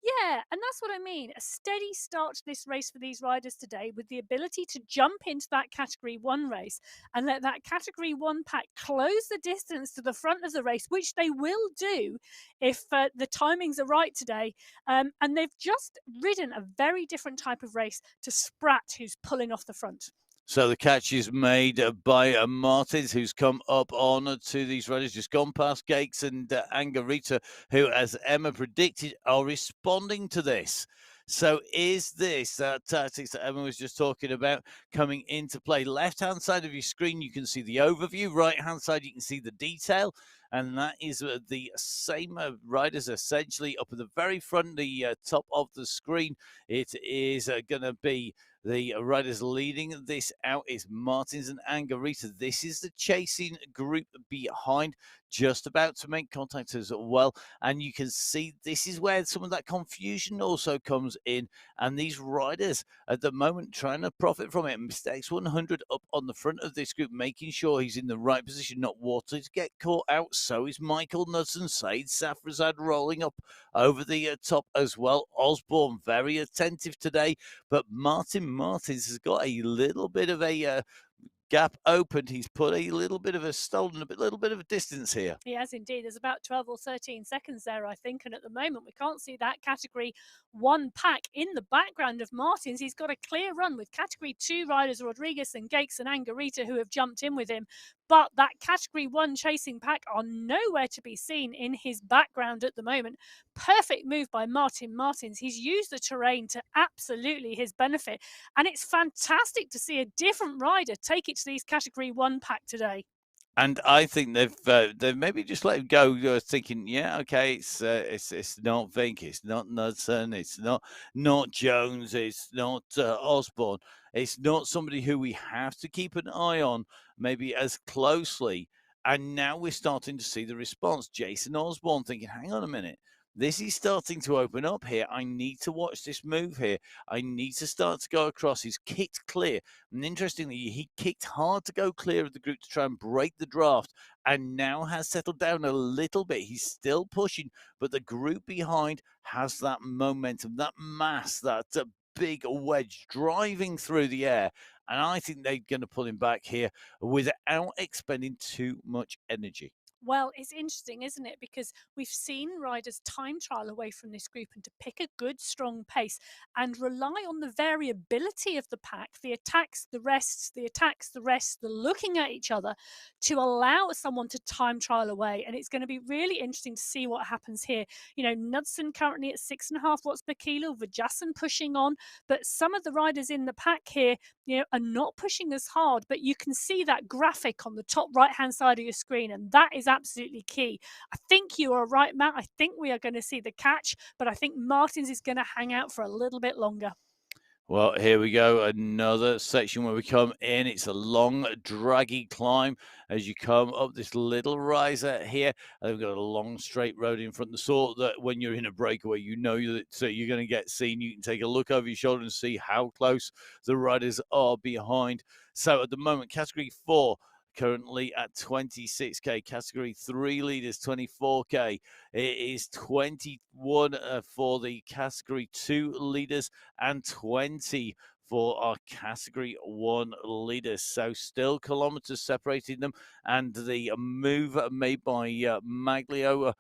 [SPEAKER 2] Yeah, and that's what I mean. A steady start to this race for these riders today with the ability to jump into that Category 1 race and let that Category 1 pack close the distance to the front of the race, which they will do if the timings are right today. And they've just ridden a very different type of race to Spratt, who's pulling off the front.
[SPEAKER 1] So the catch is made by Martins, who's come up on to these riders, just gone past Gates and Angarita, who, as Emma predicted, are responding to this. So is this tactics that Emma was just talking about coming into play? Left-hand side of your screen, you can see the overview. Right-hand side, you can see the detail. And that is the same riders essentially up at the very front, the top of the screen. It is going to be the riders leading this out is Martins and Angarita. This is the chasing group behind, just about to make contact as well. And you can see this is where some of that confusion also comes in. And these riders at the moment trying to profit from it. Mistakes 100 up on the front of this group, making sure he's in the right position, not wanting to get caught out. So is Michael Knudsen. Said Safrazad rolling up over the top as well. Osborne very attentive today, but Martin Martins has got a little bit of a gap opened. He's put a little bit of a stolen, a little bit of a distance here.
[SPEAKER 2] He has indeed. There's about 12 or 13 seconds there, I think. And at the moment, we can't see that Category 1 pack in the background of Martins. He's got a clear run with Category 2 riders, Rodriguez and Gakes and Angarita, who have jumped in with him. But that Category 1 chasing pack are nowhere to be seen in his background at the moment. Perfect move by Martin Martins. He's used the terrain to absolutely his benefit. And it's fantastic to see a different rider take it to these Category 1 pack today.
[SPEAKER 1] And I think they've maybe just let him go, thinking, yeah, okay, it's not Vink, it's not Knudsen, it's not Jones, it's not Osborne, it's not somebody who we have to keep an eye on maybe as closely. And now we're starting to see the response. Jason Osborne thinking, hang on a minute. This is starting to open up here. I need to watch this move here. I need to start to go across. He's kicked clear. And interestingly, he kicked hard to go clear of the group to try and break the draft and now has settled down a little bit. He's still pushing, but the group behind has that momentum, that mass, that big wedge driving through the air. And I think they're going to pull him back here without expending too much energy.
[SPEAKER 2] Well, it's interesting, isn't it? Because we've seen riders time trial away from this group and to pick a good, strong pace and rely on the variability of the pack, the attacks, the rests, the attacks, the rests, the looking at each other to allow someone to time trial away. And it's going to be really interesting to see what happens here. You know, Knudsen currently at 6.5 watts per kilo, Vajasan pushing on, but some of the riders in the pack here, you know, are not pushing as hard, but you can see that graphic on the top right hand side of your screen, and that is absolutely key. I think you are right, Matt. I think we are going to see the catch, but I think Martins is going to hang out for a little bit longer.
[SPEAKER 1] Well, here we go. Another section where we come in. It's a long, draggy climb as you come up this little riser here. And we've got a long, straight road in front. The sort that when you're in a breakaway, you know that you're going to get seen. You can take a look over your shoulder and see how close the riders are behind. So at the moment, category 4 currently at 26k, category 3 leaders 24k. It is 21 for the category 2 leaders and 20 for our category 1 leaders. So still kilometers separating them, and the move made by Maglio,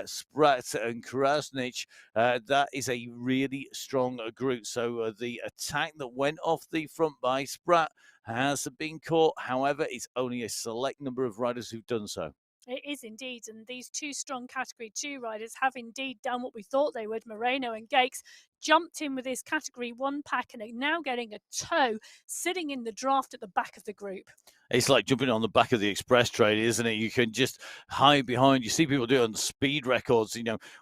[SPEAKER 1] Spratt and Krasnich, that is a really strong group. So the attack that went off the front by Spratt has been caught. However, it's only a select number of riders who've done so.
[SPEAKER 2] It is indeed, and these two strong Category 2 riders have indeed done what we thought they would. Moreno and Gakes jumped in with his Category 1 pack and are now getting a tow, sitting in the draft at the back of the group.
[SPEAKER 1] It's like jumping on the back of the express train, isn't it? You can just hide behind. You see people do it on speed records,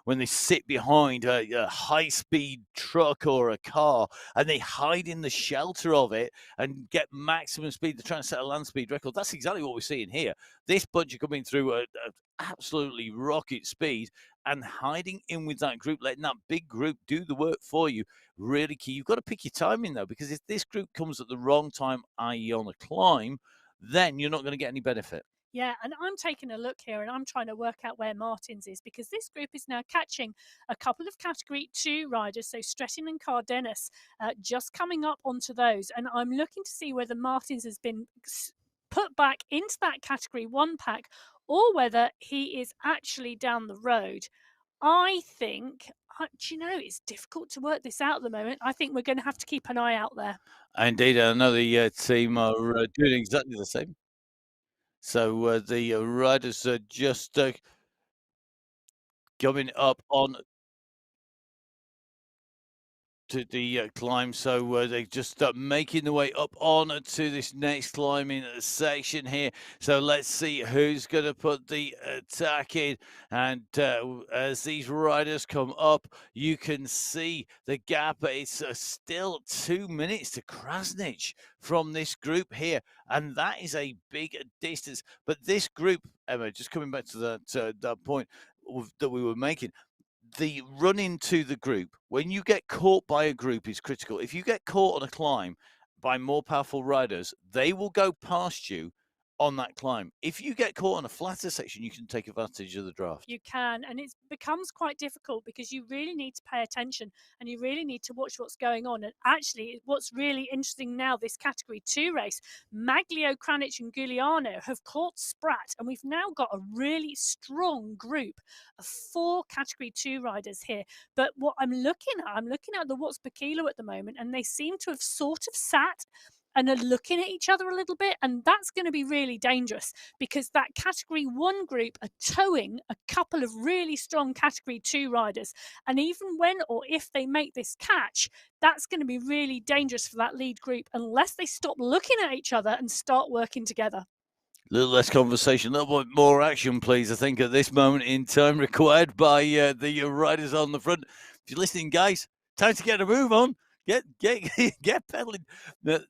[SPEAKER 1] when they sit behind a high speed truck or a car and they hide in the shelter of it and get maximum speed. They're trying to set a land speed record. That's exactly what we're seeing here. This bunch are coming through at absolutely rocket speed and hiding in with that group, letting that big group do the work for you. Really key. You've got to pick your timing, though, because if this group comes at the wrong time, i.e., on a climb, then you're not going to get any benefit.
[SPEAKER 2] Yeah, and I'm taking a look here and I'm trying to work out where Martins is because this group is now catching a couple of Category 2 riders, so Stretton and Cardenas, just coming up onto those. And I'm looking to see whether Martins has been put back into that Category 1 pack or whether he is actually down the road. I think, do you know, it's difficult to work this out at the moment. I think we're going to have to keep an eye out there.
[SPEAKER 1] Indeed, I know the team are doing exactly the same. So the riders are just coming up on to the climb. So they're just making the way up on to this next climbing section here. So let's see who's going to put the attack in. And as these riders come up, you can see the gap. It's still 2 minutes to Krasnich from this group here. And that is a big distance. But this group, Emma, just coming back to that point that we were making, the run into the group, when you get caught by a group, is critical. If you get caught on a climb by more powerful riders, they will go past you on that climb. If you get caught on a flatter section, you can take advantage of the draft.
[SPEAKER 2] You can, and it becomes quite difficult because you really need to pay attention and you really need to watch what's going on. And actually, what's really interesting now, this Category 2 race, Maglio, Kranich, and Giuliano have caught Spratt, and we've now got a really strong group of 4 Category 2 riders here. But what I'm looking at the watts per kilo at the moment, and they seem to have sort of sat and are looking at each other a little bit. And that's going to be really dangerous because that Category 1 group are towing a couple of really strong Category 2 riders. And even when or if they make this catch, that's going to be really dangerous for that lead group unless they stop looking at each other and start working together.
[SPEAKER 1] Little less conversation, a little bit more action, please. I think at this moment in time required by the riders on the front. If you're listening, guys, time to get a move on. Get get pedaling.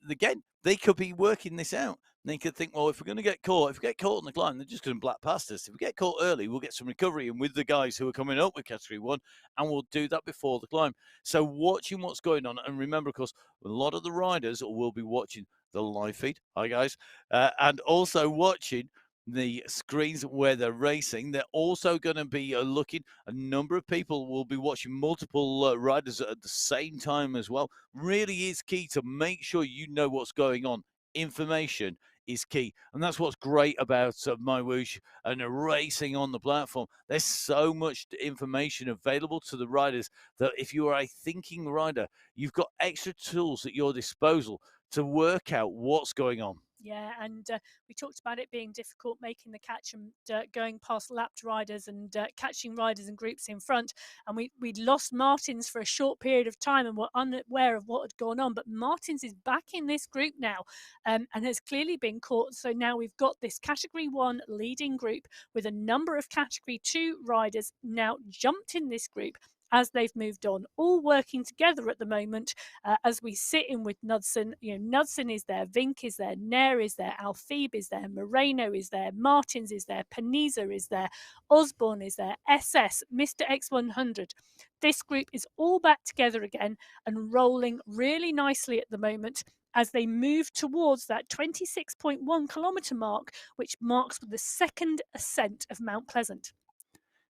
[SPEAKER 1] Again, they could be working this out. They could think, well, if we're going to get caught, if we get caught on the climb, they're just going to black past us. If we get caught early, we'll get some recovery in with the guys who are coming up with Category 1, and we'll do that before the climb. So watching what's going on, and remember, of course, a lot of the riders will be watching the live feed. Hi, guys. And also watching the screens where they're racing. They're also going to be looking. A number of people will be watching multiple riders at the same time as well. Really is key to make sure you know what's going on. Information is key, and that's what's great about MyWhoosh and racing on the platform. There's so much information available to the riders that if you are a thinking rider, you've got extra tools at your disposal to work out what's going on.
[SPEAKER 2] Yeah, and we talked about it being difficult making the catch and going past lapped riders and catching riders and groups in front. And we'd lost Martins for a short period of time and were unaware of what had gone on. But Martins is back in this group now and has clearly been caught. So now we've got this Category 1 leading group with a number of Category 2 riders now jumped in this group as they've moved on, all working together at the moment as we sit in with Knudsen. You know, Knudsen is there, Vink is there, Nair is there, Alfib is there, Moreno is there, Martins is there, Paniza is there, Osborne is there, SS, Mr. X100. This group is all back together again and rolling really nicely at the moment as they move towards that 26.1 kilometre mark, which marks the second ascent of Mount Pleasant.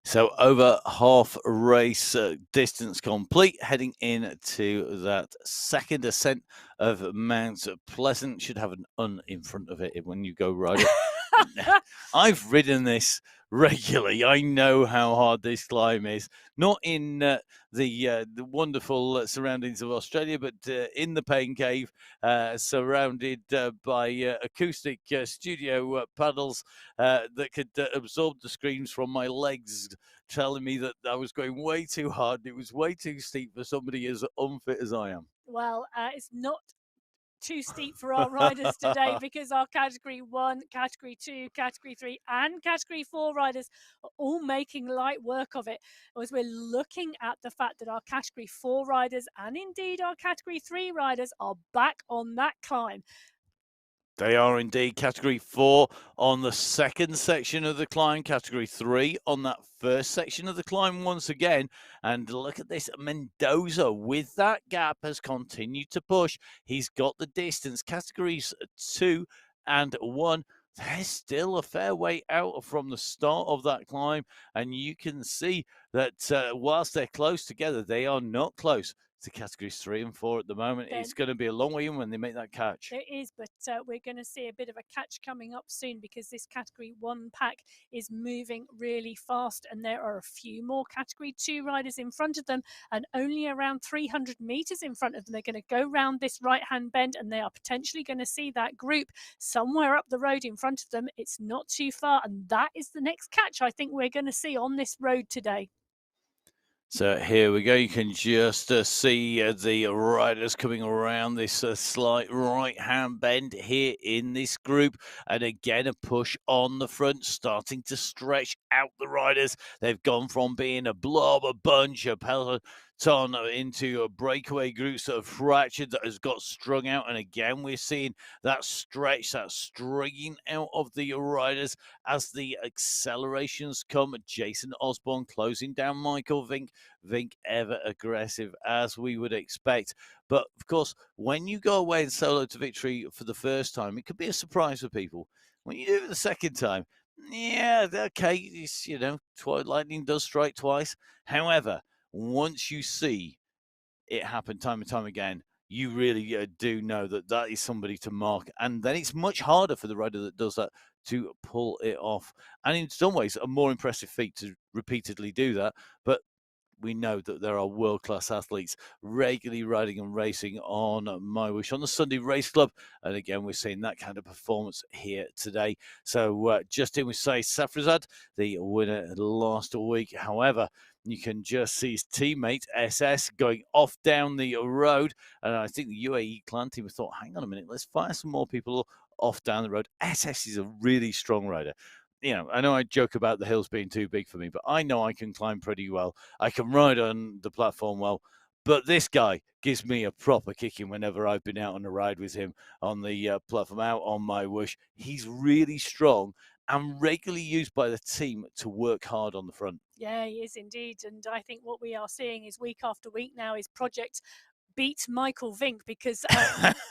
[SPEAKER 1] So over half race distance complete, heading into that second ascent of Mount Pleasant. Should have an "un" in front of it when you go ride it. I've ridden this regularly. I know how hard this climb is. Not in the wonderful surroundings of Australia, but in the Pain Cave, surrounded by acoustic studio paddles that could absorb the screams from my legs, telling me that I was going way too hard. It was way too steep for somebody as unfit as I am.
[SPEAKER 2] Well, it's not too steep for our riders today because our Category 1, Category 2, Category 3 and Category 4 riders are all making light work of it. As we're looking at the fact that our Category 4 riders and indeed our Category 3 riders are back on that climb.
[SPEAKER 1] They are indeed. Category 4 on the second section of the climb, Category 3 on that first section of the climb once again. And look at this, Mendoza with that gap has continued to push. He's got the distance. Categories 2 and 1, there's still a fair way out from the start of that climb. And you can see that whilst they're close together, they are not close to categories 3 and 4 at the moment. It's going to be a long way in when they make that catch.
[SPEAKER 2] It is, but we're going to see a bit of a catch coming up soon because this Category 1 pack is moving really fast and there are a few more Category 2 riders in front of them and only around 300 metres in front of them. They're going to go round this right-hand bend and they are potentially going to see that group somewhere up the road in front of them. It's not too far and that is the next catch I think we're going to see on this road today.
[SPEAKER 1] So here we go. You can just see the riders coming around this slight right-hand bend here in this group. And again, a push on the front, starting to stretch out the riders. They've gone from being a blob, a bunch, a peloton into a breakaway group sort of fractured that has got strung out. And again, we're seeing that stretch, that stringing out of the riders as the accelerations come. Jason Osborne closing down Michael Vink. Vink ever aggressive as we would expect. But of course, when you go away and solo to victory for the first time, it could be a surprise for people. When you do it the second time, yeah, okay, it's, lightning does strike twice. However, once you see it happen time and time again, you really do know that that is somebody to mark. And then it's much harder for the rider that does that to pull it off. And in some ways, a more impressive feat to repeatedly do that. But we know that there are world-class athletes regularly riding and racing on MyWhoosh on the Sunday Race Club. And again, we're seeing that kind of performance here today. So just in with say Safrazad, the winner last week. However, you can just see his teammate SS going off down the road. And I think the UAE clan team thought, hang on a minute, let's fire some more people off down the road. SS is a really strong rider. I know I joke about the hills being too big for me, but I know I can climb pretty well. I can ride on the platform well. But this guy gives me a proper kicking whenever I've been out on a ride with him on the platform out on MyWhoosh. He's really strong and regularly used by the team to work hard on the front.
[SPEAKER 2] Yeah, he is indeed. And I think what we are seeing is week after week now is Project Beat Michael Vink, because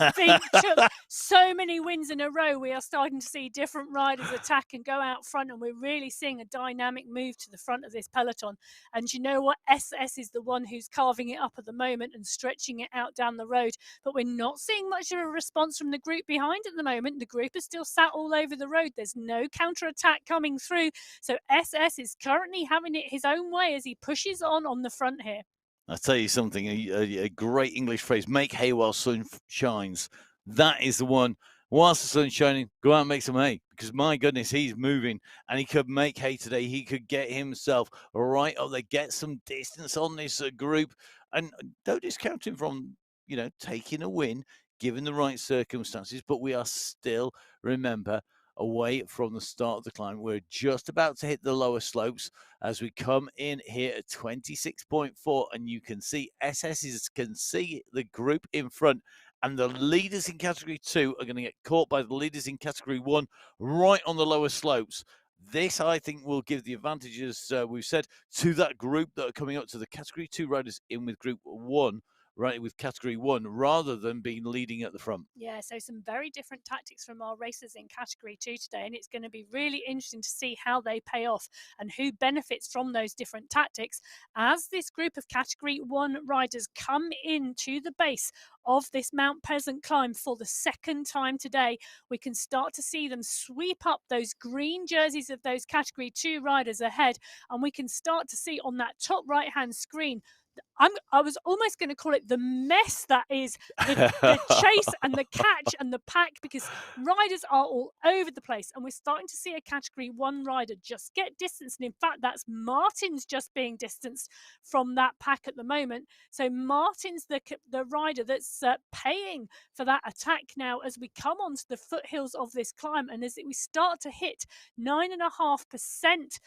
[SPEAKER 2] Vink took so many wins in a row. We are starting to see different riders attack and go out front, and we're really seeing a dynamic move to the front of this peloton. And you know what? SS is the one who's carving it up at the moment and stretching it out down the road. But we're not seeing much of a response from the group behind at the moment. The group is still sat all over the road. There's no counter-attack coming through. So SS is currently having it his own way as he pushes on the front here.
[SPEAKER 1] I'll tell you something, a great English phrase, make hay while sun shines. That is the one. Whilst the sun's shining, go out and make some hay, because my goodness, he's moving and he could make hay today. He could get himself right up there, get some distance on this group, and don't discount him from, taking a win given the right circumstances. But we are still, remember, away from the start of the climb. We're just about to hit the lower slopes as we come in here at 26.4, and you can see SS's can see the group in front, and the leaders in category 2 are going to get caught by the leaders in category 1 right on the lower slopes. This, I think, will give the advantages, we've said, to that group that are coming up, to the category 2 riders in with group 1, right, with category 1, rather than being leading at the front.
[SPEAKER 2] Yeah, so some very different tactics from our racers in category 2 today, and it's going to be really interesting to see how they pay off and who benefits from those different tactics as this group of category 1 riders come into the base of this Mount Pleasant climb for the second time today. We can start to see them sweep up those green jerseys of those category 2 riders ahead, and we can start to see on that top right hand screen, I was almost going to call it the mess that is the chase and the catch and the pack, because riders are all over the place, and we're starting to see a category 1 rider just get distance. And in fact, that's Martin's just being distanced from that pack at the moment. So Martin's the rider that's paying for that attack now as we come onto the foothills of this climb, and as we start to hit 9.5%.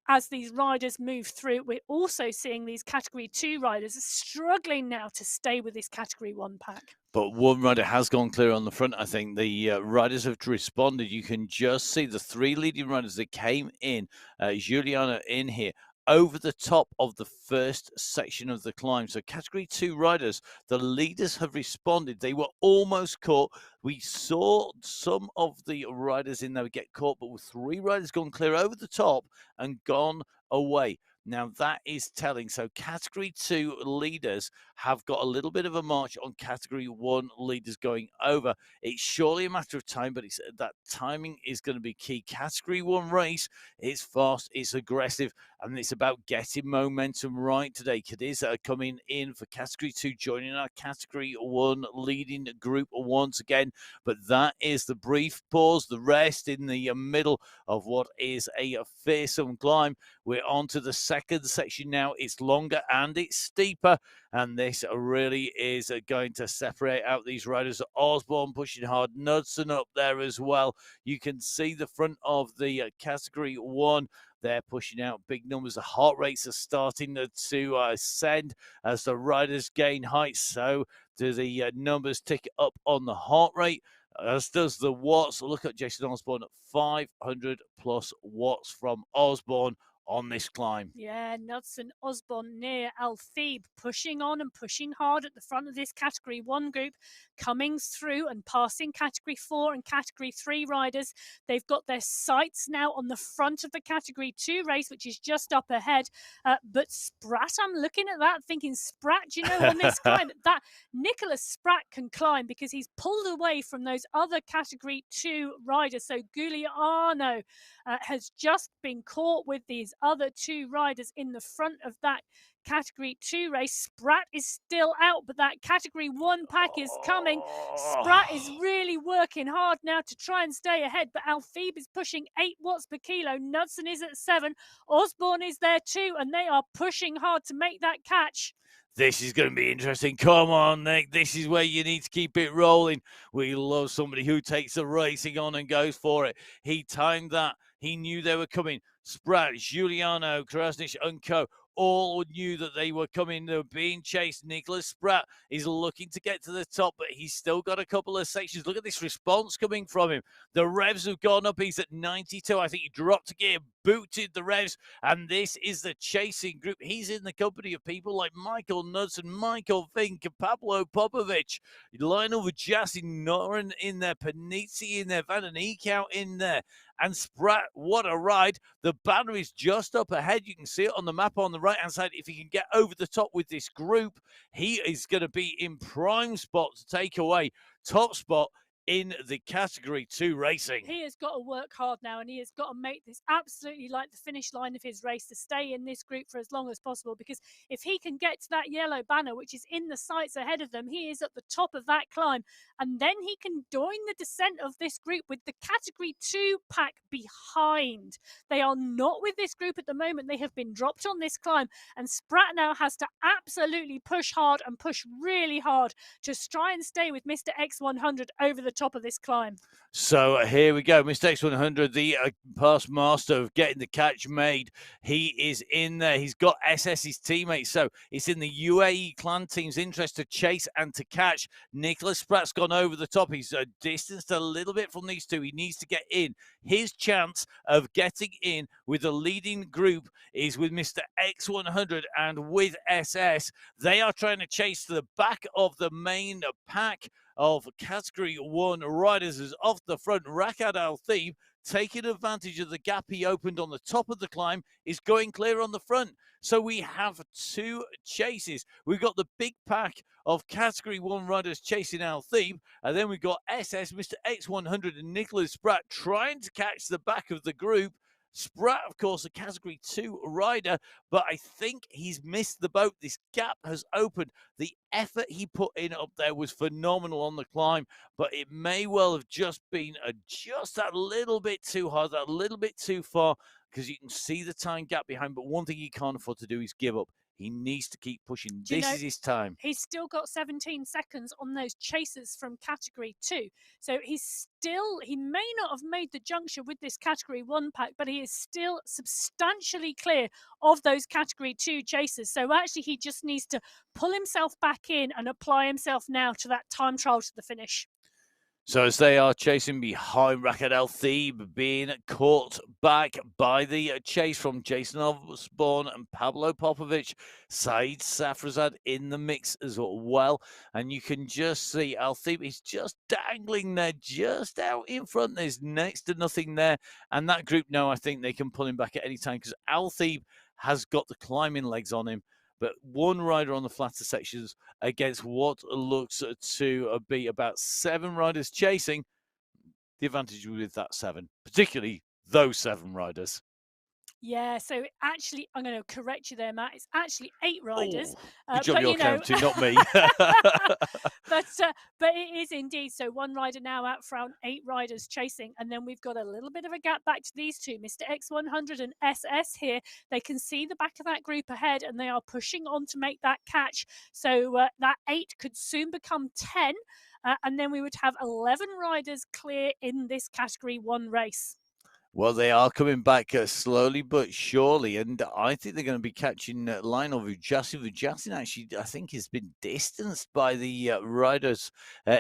[SPEAKER 2] As these riders move through, we're also seeing these category 2 riders struggling now to stay with this category 1 pack.
[SPEAKER 1] But one rider has gone clear on the front. I think the riders have responded. You can just see the 3 leading riders that came in, Juliana in here, over the top of the first section of the climb. So category 2 riders, the leaders have responded. They were almost caught. We saw some of the riders in there get caught, but with 3 riders gone clear over the top and gone away. Now that is telling. So category 2 leaders have got a little bit of a march on category 1 leaders going over. It's surely a matter of time, but that timing is going to be key. Category 1 race is fast, it's aggressive, and it's about getting momentum right today. Cadiz are coming in for category 2, joining our category 1 leading group once again. But that is the brief pause, the rest in the middle of what is a fearsome climb. We're on to the second section now. It's longer and it's steeper, and this really is going to separate out these riders. Osborne pushing hard, Knudsen up there as well. You can see the front of the category 1. They're pushing out big numbers. The heart rates are starting to ascend as the riders gain height. So do the numbers tick up on the heart rate, as does the watts. Look at Jason Osborne at 500 plus watts from Osborne on this climb.
[SPEAKER 2] Yeah, Knudsen, Osborne near Al Thebe pushing on and pushing hard at the front of this category 1 group, coming through and passing category 4 and category 3 riders. They've got their sights now on the front of the category 2 race, which is just up ahead. But Spratt, I'm looking at that thinking, Spratt, on this climb, that Nicholas Spratt can climb because he's pulled away from those other category 2 riders. So Giuliano has just been caught with these other 2 riders in the front of that Category 2 race. Sprat is still out, but that Category 1 pack is coming. Sprat is
[SPEAKER 1] Oh.
[SPEAKER 2] really working hard now to try and stay ahead, but Althebe is pushing 8 watts per kilo. Knudsen is at 7. Osborne is there too, and they are pushing hard to make that catch.
[SPEAKER 1] This is going to be interesting. Come on, Nick. This is where you need to keep it rolling. We love somebody who takes the racing on and goes for it. He timed that. He knew they were coming. Sprat, Giuliano, Krasnich, and co. all knew that they were coming. They were being chased. Nicholas Sprat is looking to get to the top, but he's still got a couple of sections. Look at this response coming from him. The revs have gone up. He's at 92. I think he dropped a gear, booted the revs, and this is the chasing group. He's in the company of people like Michael Knudsen, Michael Fink, Pablo Popovic, Lionel Vujasi, Noren in there, Panizzi in there, Van den Eek out in there. And Sprat, what a ride. The banner is just up ahead. You can see it on the map on the right-hand side. If he can get over the top with this group, he is going to be in prime spot to take away top spot in the Category 2 racing.
[SPEAKER 2] He has got to work hard now, and he has got to make this absolutely like the finish line of his race to stay in this group for as long as possible, because if he can get to that yellow banner, which is in the sights ahead of them, he is at the top of that climb, and then he can join the descent of this group with the Category 2 pack behind. They are not with this group at the moment. They have been dropped on this climb, and Sprat now has to absolutely push hard and push really hard to try and stay with Mr. X100 over the top of this climb.
[SPEAKER 1] So here we go. Mr. X100, the past master of getting the catch made. He is in there. He's got SS's teammates. So it's in the UAE clan team's interest to chase and to catch. Nicholas Sprat's gone over the top. He's distanced a little bit from these two. He needs to get in. His chance of getting in with the leading group is with Mr. X100 and with SS. They are trying to chase to the back of the main pack of Category 1 riders is off the front. Rakad Althebe, taking advantage of the gap he opened on the top of the climb, is going clear on the front. So we have two chases. We've got the big pack of Category 1 riders chasing Althebe, and then we've got SS, Mr. X100 and Nicholas Sprat trying to catch the back of the group. Sprat, of course, a Category 2 rider, but I think he's missed the boat. This gap has opened. The effort he put in up there was phenomenal on the climb, but it may well have just been just that little bit too hard, that little bit too far, because you can see the time gap behind. But one thing he can't afford to do is give up. He needs to keep pushing. This is his time.
[SPEAKER 2] He's still got 17 seconds on those chasers from Category 2. So he may not have made the juncture with this Category 1 pack, but he is still substantially clear of those Category 2 chasers. So actually, he just needs to pull himself back in and apply himself now to that time trial to the finish.
[SPEAKER 1] So as they are chasing behind, Rakad Althebe being caught back by the chase from Jason Osborne and Pablo Popovic. Saeed Safrazad in the mix as well. And you can just see Althebe is just dangling there, just out in front. There's next to nothing there. And that group now, I think they can pull him back at any time, because Althebe has got the climbing legs on him. But one rider on the flatter sections against what looks to be about 7 riders chasing. The advantage with that 7, particularly those 7 riders.
[SPEAKER 2] Yeah, so actually, I'm going to correct you there, Matt. It's actually 8 riders.
[SPEAKER 1] Oh, good job you're counting, not me.
[SPEAKER 2] But it is indeed. So 1 rider now out front, 8 riders chasing. And then we've got a little bit of a gap back to these two, Mr. X100 and SS here. They can see the back of that group ahead, and they are pushing on to make that catch. So that 8 could soon become 10. And then we would have 11 riders clear in this Category 1 race.
[SPEAKER 1] Well, they are coming back slowly but surely, and I think they're going to be catching Lionel Vujasi. Vujasi actually, I think, has been distanced by the riders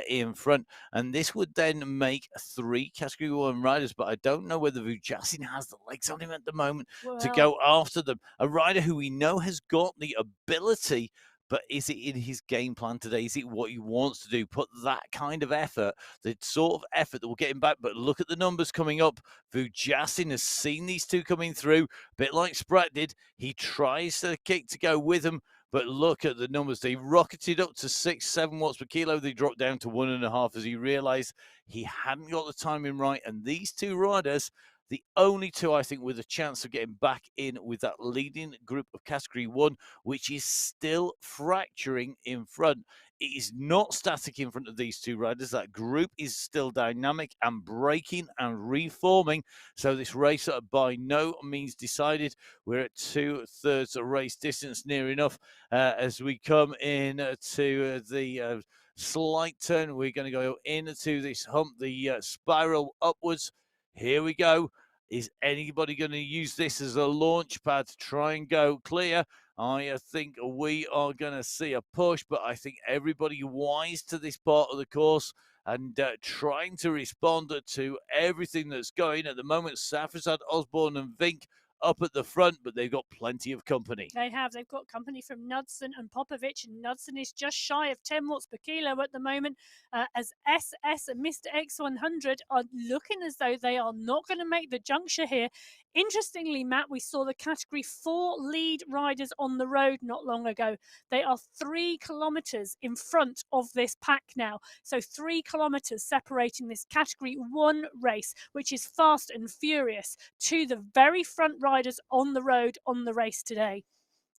[SPEAKER 1] in front, and this would then make 3 Category 1 riders, but I don't know whether Vujasi has the legs on him at the moment to go after them. A rider who we know has got the ability, but is it in his game plan today? Is it what he wants to do? Put that kind of effort, the sort of effort that will get him back. But look at the numbers coming up. Vujasin has seen these two coming through, a bit like Sprat did. He tries to kick to go with them, but look at the numbers. They rocketed up to 6-7 watts per kilo. They dropped down to 1.5 as he realized he hadn't got the timing right. And these 2 riders the only two I think with a chance of getting back in with that leading group of category 1, which is still fracturing in front. It is not static in front of these two riders. That group is still dynamic and breaking and reforming. So this race by no means decided. We're at 2/3 of race distance, near enough. As we come in to the slight turn, we're going to go into this hump, the spiral upwards. Here we go. Is anybody going to use this as a launch pad to try and go clear? I think we are going to see a push, but I think everybody wise to this part of the course and trying to respond to everything that's going at the moment. Safrazad, Osborne, and Vink up at the front, but they've got plenty of company.
[SPEAKER 2] They have. They've got company from Knudsen and Popovic, and Knudsen is just shy of 10 watts per kilo at the moment, as SS and Mr. X100 are looking as though they are not going to make the juncture here. Interestingly, Matt, we saw the category 4 lead riders on the road not long ago. They are 3 kilometres in front of this pack now. So 3 kilometres separating this category 1 race, which is fast and furious, to the very front riders on the road on the race today.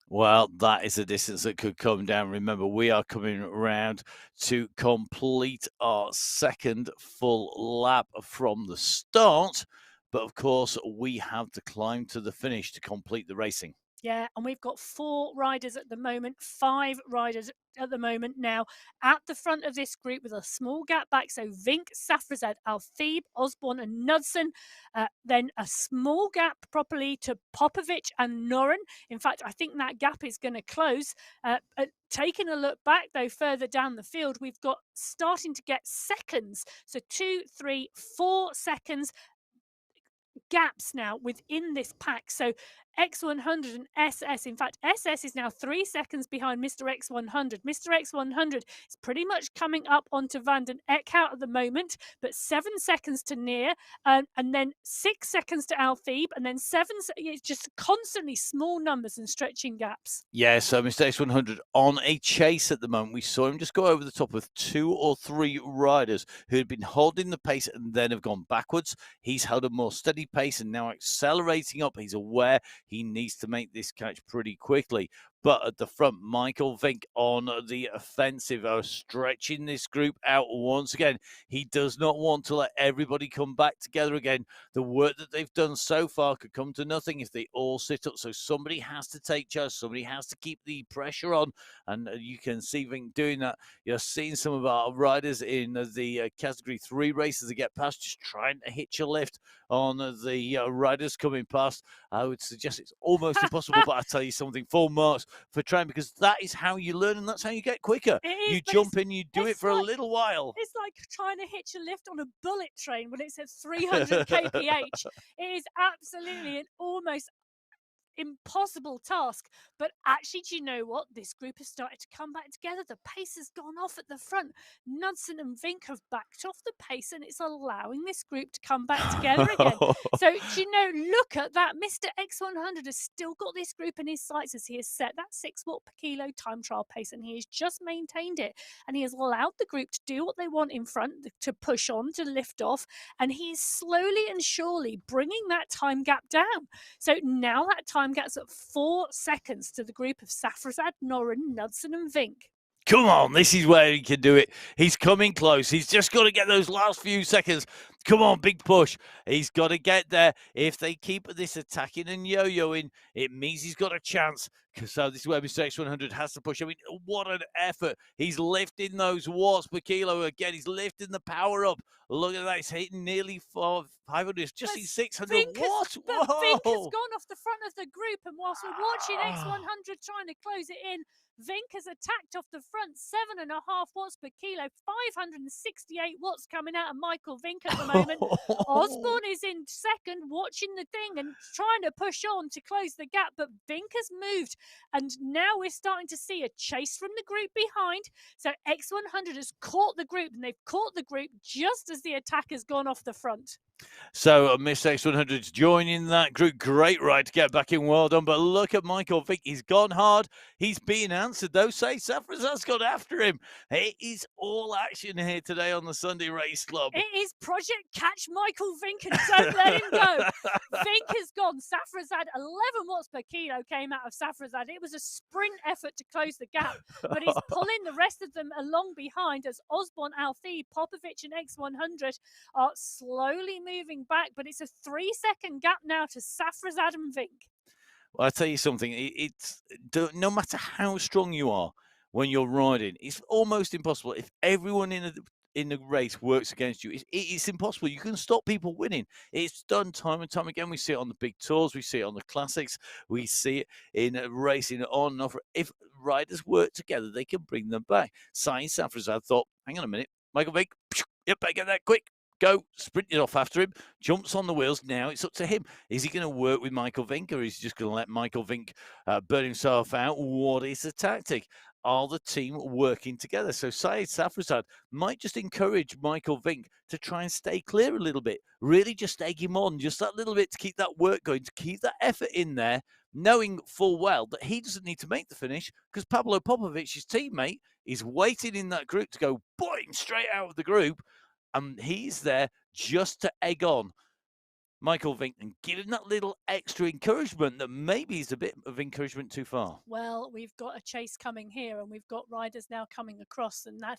[SPEAKER 1] Well, that is a distance that could come down. Remember, we are coming around to complete our second full lap from the start. But of course, we have to climb to the finish to complete the racing.
[SPEAKER 2] Yeah, and we've got 4 riders at the moment, 5 riders at the moment now at the front of this group with a small gap back. So Vink, Safrazad, Althebe, Osborne, and Knudsen. Then a small gap properly to Popovic and Noren. In fact, I think that gap is going to close. Taking a look back, though, further down the field, we've got starting to get seconds. So 2, 3, 4 seconds gaps now within this pack. So X100 and SS, in fact, SS is now 3 seconds behind Mr. X100. Mr. X100 is pretty much coming up onto Van den Eckhout at the moment, but 7 seconds to Neer, and then 6 seconds to Althebe, and then 7. It's just constantly small numbers and stretching gaps.
[SPEAKER 1] Yeah, so Mr. X100 on a chase at the moment. We saw him just go over the top of 2 or 3 riders who had been holding the pace and then have gone backwards. He's held a more steady pace and now accelerating up. He's aware he needs to make this catch pretty quickly. But at the front, Michael Vink on the offensive are stretching this group out once again. He does not want to let everybody come back together again. The work that they've done so far could come to nothing if they all sit up. So somebody has to take charge. Somebody has to keep the pressure on. And you can see Vink doing that. You're seeing some of our riders in the category 3 races that get past, just trying to hitch a lift on the riders coming past. I would suggest it's almost impossible, but I tell you something, full marks for trying, because that is how you learn and that's how you get quicker. You jump in, you do it for a little while.
[SPEAKER 2] It's like trying to hitch a lift on a bullet train when it's at 300 kph. It is absolutely an almost impossible task. But actually, do you know what? This group has started to come back together. The pace has gone off at the front. Knudsen and Vink have backed off the pace, and it's allowing this group to come back together again. So, do you know, look at that. Mr. X100 has still got this group in his sights as he has set that 6 watt per kilo time trial pace, and he has just maintained it. And he has allowed the group to do what they want in front, to push on, to lift off. And he is slowly and surely bringing that time gap down. So now that time gap's at 4 seconds to the group of Safrazad, Noren, Knudsen, and Vink.
[SPEAKER 1] Come on, this is where he can do it. He's coming close. He's just got to get those last few seconds. Come on, big push. He's got to get there. If they keep this attacking and yo-yoing, it means he's got a chance. So this is where Mr. X100 has to push. I mean, what an effort. He's lifting those watts per kilo again. He's lifting the power up. Look at that. He's hitting nearly 500. It's just 600 watts.
[SPEAKER 2] But Vink has gone off the front of the group, and whilst we're watching X100 trying to close it in, Vink has attacked off the front, 7.5 watts per kilo, 568 watts coming out of Michael Vink at the moment. Osborne is in second, watching the thing and trying to push on to close the gap, but Vink has moved, and now we're starting to see a chase from the group behind. So X100 has caught the group, and they've caught the group just as the attack has gone off the front.
[SPEAKER 1] So Miss X100's joining that group. Great ride to get back in. Well done. But look at Michael Vick. He's gone hard. He's being answered, though. Say Safrazad's got after him. It is all action here today on the Sunday Race Club.
[SPEAKER 2] It is Project Catch Michael Vink and don't let him go. Vink has gone. Safrazad, 11 watts per kilo came out of Safrazad. It was a sprint effort to close the gap, but he's pulling the rest of them along behind as Osborne, Alfie, Popovic and X100 are slowly moving back, but it's a 3-second gap now to Safrazad and Vink.
[SPEAKER 1] Well, I'll tell you something. It's no matter how strong you are when you're riding, it's almost impossible. If everyone in the race works against you, it's impossible. You can stop people winning. It's done time and time again. We see it on the big tours. We see it on the classics. We see it in racing on and off. If riders work together, they can bring them back. Saeed Safrazad thought, hang on a minute, Michael Vick, yep, better get that quick. Go, sprinting off after him, jumps on the wheels. Now it's up to him. Is he going to work with Michael Vink, or is he just going to let Michael Vink burn himself out? What is the tactic? Are the team working together? So Saeed Safrazad might just encourage Michael Vink to try and stay clear a little bit. Really just egg him on just that little bit to keep that work going, to keep that effort in there, knowing full well that he doesn't need to make the finish because Pablo Popovic, his teammate, is waiting in that group to go boing straight out of the group. And he's there just to egg on Michael Vink and give him that little extra encouragement that maybe is a bit of encouragement too far.
[SPEAKER 2] Well, we've got a chase coming here and we've got riders now coming across, and that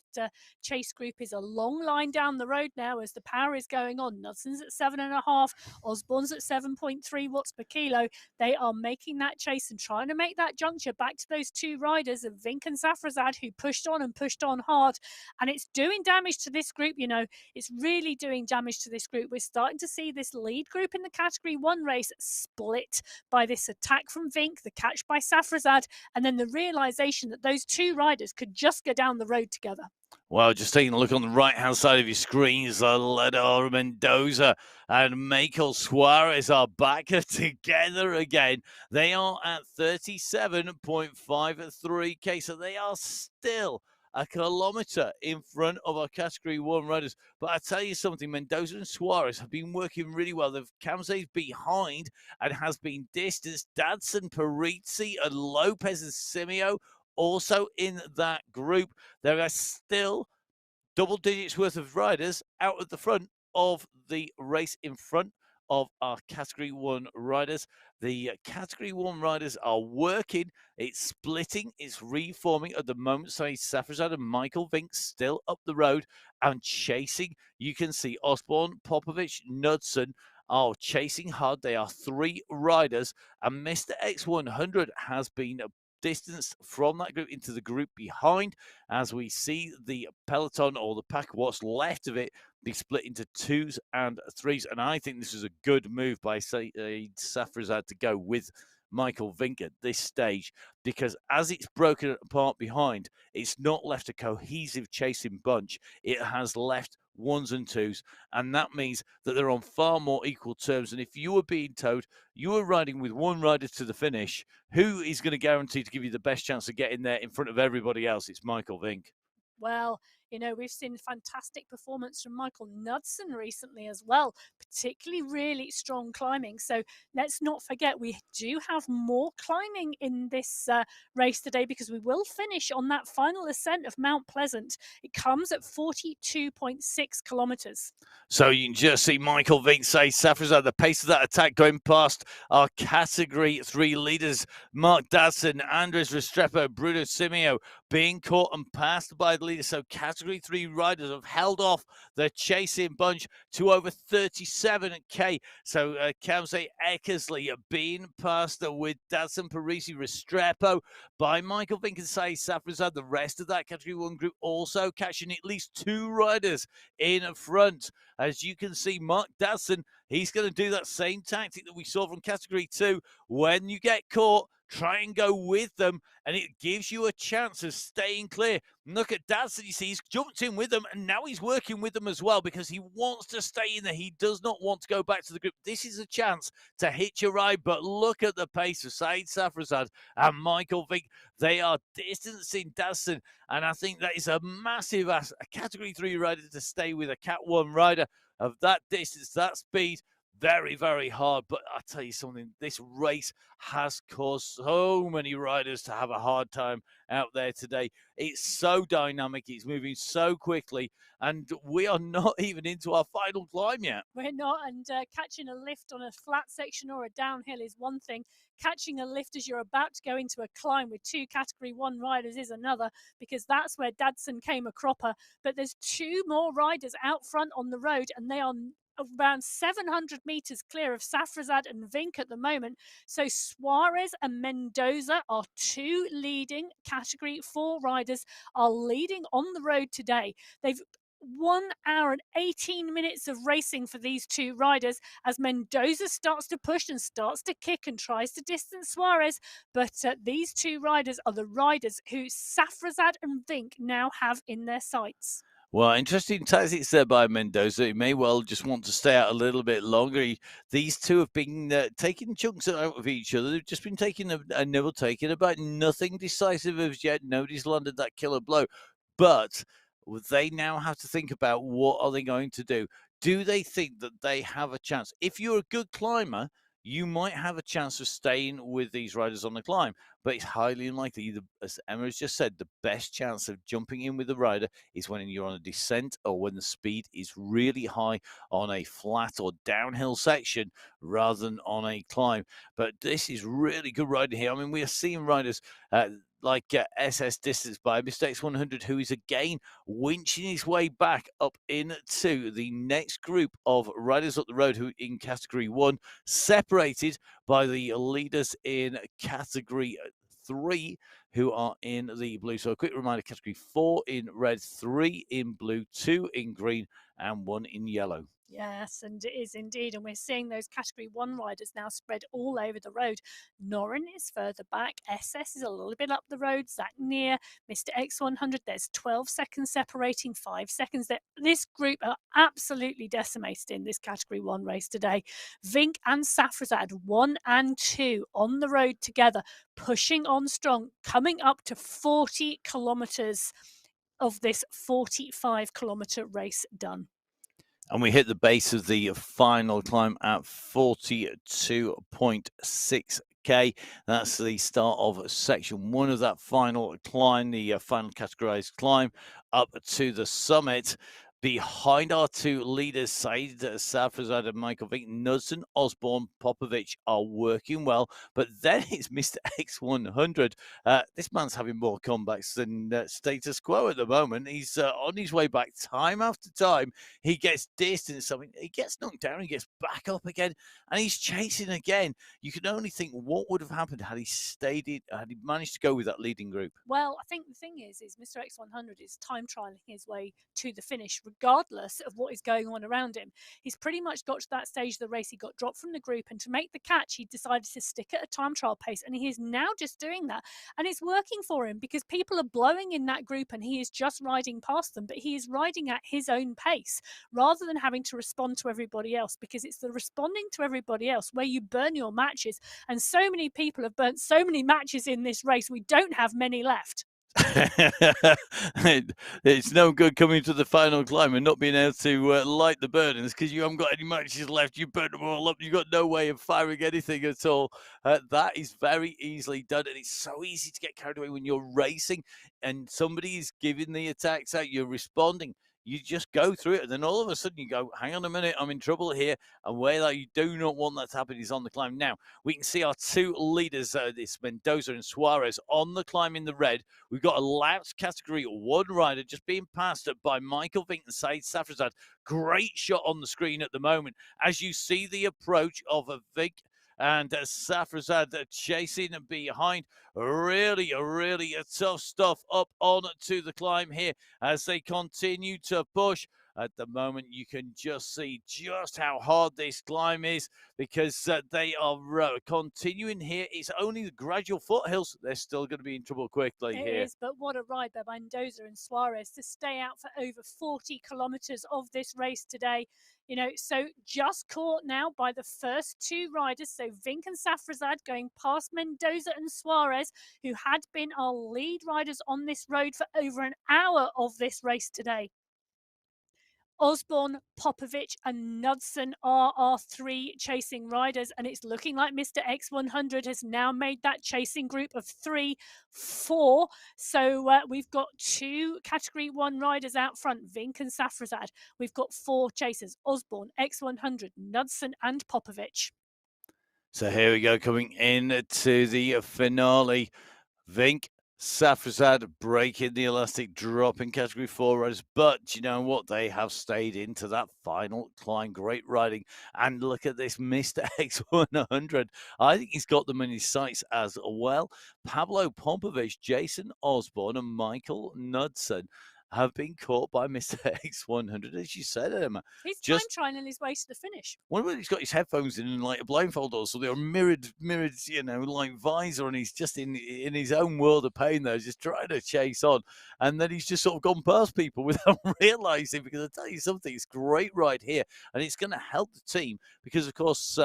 [SPEAKER 2] chase group is a long line down the road now as the power is going on. Knudson's at 7.5, Osborne's at 7.3 watts per kilo. They are making that chase and trying to make that juncture back to those two riders of Vink and Safrazad who pushed on hard. And it's doing damage to this group, you know. It's really doing damage to this group. We're starting to see this lead group in the Category 1 race split by this attack from Vink, the catch by Safrazad, and then the realization that those two riders could just go down the road together.
[SPEAKER 1] Well, just taking a look on the right-hand side of your screen is Ledor Mendoza and Michael Suarez are back together again. They are at 37.53k, so they are still a kilometre in front of our Category 1 riders. But I tell you something, Mendoza and Suarez have been working really well. The Kamse's behind and has been distanced. Dadson, Parisi, and Lopez and Simeo also in that group. There are still double digits worth of riders out at the front of the race in front of our Category 1 riders. The Category 1 riders are working. It's splitting. It's reforming at the moment. So Safrazad and Michael Vink still up the road and chasing. You can see Osborne, Popovic, Knudsen are chasing hard. They are 3 riders. And Mr. X100 has been distanced from that group into the group behind as we see the peloton or the pack, what's left of it, be split into 2s and 3s. And I think this is a good move by Saeed Safrazad to go with Michael Vink at this stage, because as it's broken apart behind, it's not left a cohesive chasing bunch. It has left 1s and 2s, and that means that they're on far more equal terms. And if you were being told you were riding with 1 rider to the finish, who is going to guarantee to give you the best chance of getting there in front of everybody else? It's Michael Vink.
[SPEAKER 2] Well, you know, we've seen fantastic performance from Michael Knudsen recently as well, particularly really strong climbing. So let's not forget we do have more climbing in this race today, because we will finish on that final ascent of Mount Pleasant. It comes at 42.6 kilometers.
[SPEAKER 1] So you can just see Michael Vink say Safrazad, the pace of that attack going past our Category 3 leaders, Mark Dadson, Andres Restrepo, Bruno Simeo, being caught and passed by the leaders. So Category 3 riders have held off the chasing bunch to over 37k. So Kamse Eckersley being passed with Dadson, Parisi, Restrepo by Michael Vink and Saeed Safrazad. The rest of that Category 1 group also catching at least 2 riders in front. As you can see, Mark Dadson, he's going to do that same tactic that we saw from Category 2. When you get caught, try and go with them, and it gives you a chance of staying clear. Look at Dadson, you see, he's jumped in with them, and now he's working with them as well because he wants to stay in there. He does not want to go back to the group. This is a chance to hitch a ride, but look at the pace of Saeed Safrazad and Michael Vink. They are distancing Dadson, and I think that is a massive Category 3 rider to stay with a Cat 1 rider. of that distance, that speed. Very, very hard. But I tell you something, this race has caused so many riders to have a hard time out there today. It's so dynamic, it's moving so quickly, and we are not even into our final climb yet.
[SPEAKER 2] We're not, and catching a lift on a flat section or a downhill is one thing. Catching a lift as you're about to go into a climb with two Category 1 riders is another, because that's where Dadson came a cropper. But there's two more riders out front on the road, and they are around 700 meters clear of Safrazad and Vink at the moment. So Suarez and Mendoza are two leading Category 4 riders, are leading on the road today. They've 1 hour and 18 minutes of racing for these two riders as Mendoza starts to push and starts to kick and tries to distance Suarez. But these two riders are the riders who Safrazad and Vink now have in their sights.
[SPEAKER 1] Well, interesting tactics there by Mendoza. He may well just want to stay out a little bit longer. These two have been taking chunks out of each other. They've just been taking a nibble, taking about nothing decisive as yet. Nobody's landed that killer blow. But they now have to think about what are they going to do. Do they think that they have a chance? If you're a good climber, you might have a chance of staying with these riders on the climb, but it's highly unlikely. As Emma has just said, the best chance of jumping in with the rider is when you're on a descent or when the speed is really high on a flat or downhill section rather than on a climb. But this is really good riding here. I mean, we are seeing riders like SS Distance by Mistakes 100, who is again winching his way back up into the next group of riders up the road who in Category 1, separated by the leaders in Category 3 who are in the blue. So a quick reminder, Category 4 in red, 3 in blue, 2 in green, and 1 in yellow.
[SPEAKER 2] Yes, and it is indeed. And we're seeing those Category 1 riders now spread all over the road. Norin is further back. SS is a little bit up the road. Zach near. Mr. X100, there's 12 seconds separating, 5 seconds. This group are absolutely decimated in this Category 1 race today. Vink and Safrazad, 1 and 2 on the road together, pushing on strong, coming up to 40 kilometers of this 45-kilometer race done.
[SPEAKER 1] And we hit the base of the final climb at 42.6K. That's the start of section 1 of that final climb, the final categorized climb up to the summit. Behind our two leaders, Said Safrazad and Michael Vink, Knudsen, Osborne, Popovic are working well. But then it's Mr. X100. This man's having more comebacks than status quo at the moment. He's on his way back time after time. He gets distanced, he gets knocked down, he gets back up again, and he's chasing again. You can only think what would have happened had he had he managed to go with that leading group.
[SPEAKER 2] Well, I think the thing is Mr. X100 is time trialing his way to the finish, regardless of what is going on around him. He's pretty much got to that stage of the race. He got dropped from the group, and to make the catch, he decided to stick at a time trial pace, and he is now just doing that. And it's working for him because people are blowing in that group, and he is just riding past them, but he is riding at his own pace rather than having to respond to everybody else, because it's the responding to everybody else where you burn your matches. And so many people have burnt so many matches in this race. We don't have many left.
[SPEAKER 1] It's no good coming to the final climb and not being able to light the burdens because you haven't got any matches left. You burnt them all up. You've got no way of firing anything at all. That is very easily done, and it's so easy to get carried away when you're racing and somebody is giving the attacks out. You're responding. You just go through it, and then all of a sudden you go, hang on a minute, I'm in trouble here. And where that you do not want that to happen is on the climb. Now, we can see our two leaders, this Mendoza and Suarez, on the climb in the red. We've got a Louts Category 1 rider just being passed by Michael Vink and Said Safrazad. Great shot on the screen at the moment. As you see the approach of Vink and Safrazad chasing behind. Really tough stuff up on to the climb here as they continue to push. At the moment, you can just see just how hard this climb is because they are continuing here. It's only the gradual foothills. They're still going to be in trouble quickly here.
[SPEAKER 2] It is, but what a ride by Mendoza and Suarez to stay out for over 40 kilometers of this race today. You know, so just caught now by the first two riders. So Vink and Safrazad going past Mendoza and Suarez, who had been our lead riders on this road for over an hour of this race today. Osborne, Popovich, and Knudsen are our three chasing riders, and it's looking like Mr. X100 has now made that chasing group of 3, 4. So we've got 2 Category 1 riders out front, Vink and Safrazad. We've got 4 chasers, Osborne, X100, Knudsen, and Popovich.
[SPEAKER 1] So here we go, coming in to the finale. Vink, Safrazad breaking the elastic, dropping category 4 riders, but you know what? They have stayed into that final climb. Great riding. And look at this, Mr. X100. I think he's got them in his sights as well. Pablo Pompovich, Jason Osborne, and Michael Knudsen have been caught by Mr. X100, as you said, Emma.
[SPEAKER 2] He's time
[SPEAKER 1] Just
[SPEAKER 2] trialing his way to the finish.
[SPEAKER 1] wonder whether he's got his headphones in and like a blindfold or something, or mirrored, you know, like visor, and he's just in his own world of pain there, just trying to chase on, and then he's just sort of gone past people without realizing. Because I tell you something, it's great right here, and it's going to help the team because, of course,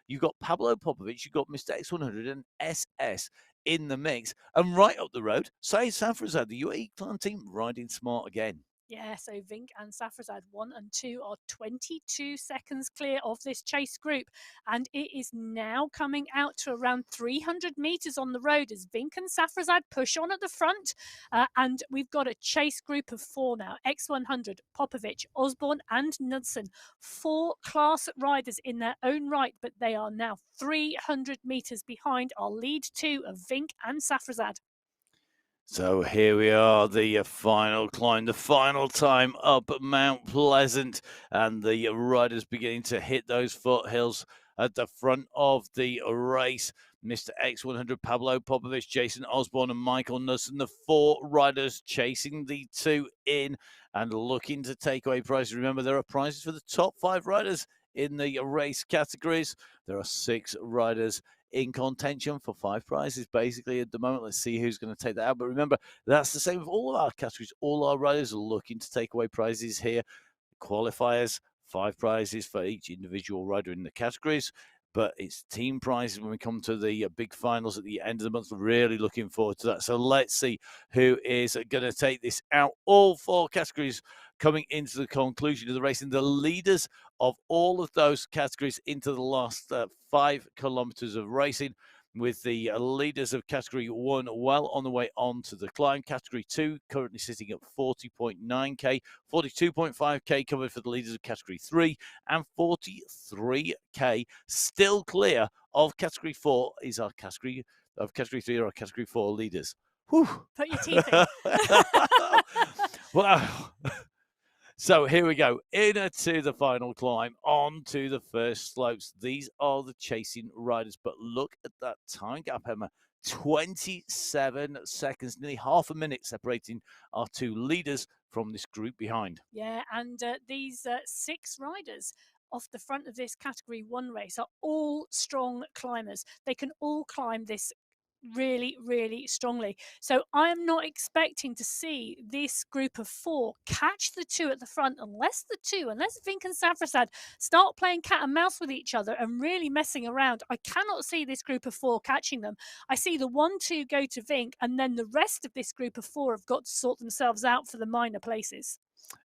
[SPEAKER 1] you've got Pablo Popovich, you've got Mr. X100 and SS in the mix, and right up the road, Saeed Safrazad, the UAE clan team, riding smart again.
[SPEAKER 2] Yeah, so Vink and Safrazad 1 and 2 are 22 seconds clear of this chase group, and it is now coming out to around 300 meters on the road as Vink and Safrazad push on at the front, and we've got a chase group of 4 now, X100, Popovich, Osborne, and Knudsen, 4 class riders in their own right, but they are now 300 meters behind our lead 2 of Vink and Safrazad.
[SPEAKER 1] So here we are, the final climb, the final time up Mount Pleasant, and the riders beginning to hit those foothills at the front of the race. Mr. X100, Pablo Popovich, Jason Osborne, and Michael Nussen, the 4 riders chasing the 2 in and looking to take away prizes. Remember, there are prizes for the top 5 riders in the race categories. There are 6 riders in contention for 5 prizes basically at the moment. Let's see who's going to take that out. But remember, that's the same with all of our categories. All our riders are looking to take away prizes here. Qualifiers, 5 prizes for each individual rider in the categories. But it's team prizes when we come to the big finals at the end of the month. Really looking forward to that. So let's see who is going to take this out. All 4 categories coming into the conclusion of the race, and the leaders of all of those categories into the last 5 kilometers of racing, with the leaders of category 1 well on the way on to the climb. Category 2 currently sitting at 40.9k, 42.5k covered for the leaders of category 3, and 43k still clear of category 4 is our category of category 3 or our category 4 leaders. Whew.
[SPEAKER 2] Put your teeth in.
[SPEAKER 1] Wow. So here we go, into the final climb, on to the first slopes. These are the chasing riders, but look at that time gap, Emma. 27 seconds, nearly half a minute separating our 2 leaders from this group behind.
[SPEAKER 2] Yeah, and these 6 riders off the front of this category 1 race are all strong climbers. They can all climb this really, really strongly. So I am not expecting to see this group of 4 catch the 2 at the front unless Vink and Safrazad start playing cat and mouse with each other and really messing around. I cannot see this group of 4 catching them. I see the 1, 2 go to Vink, and then the rest of this group of 4 have got to sort themselves out for the minor places.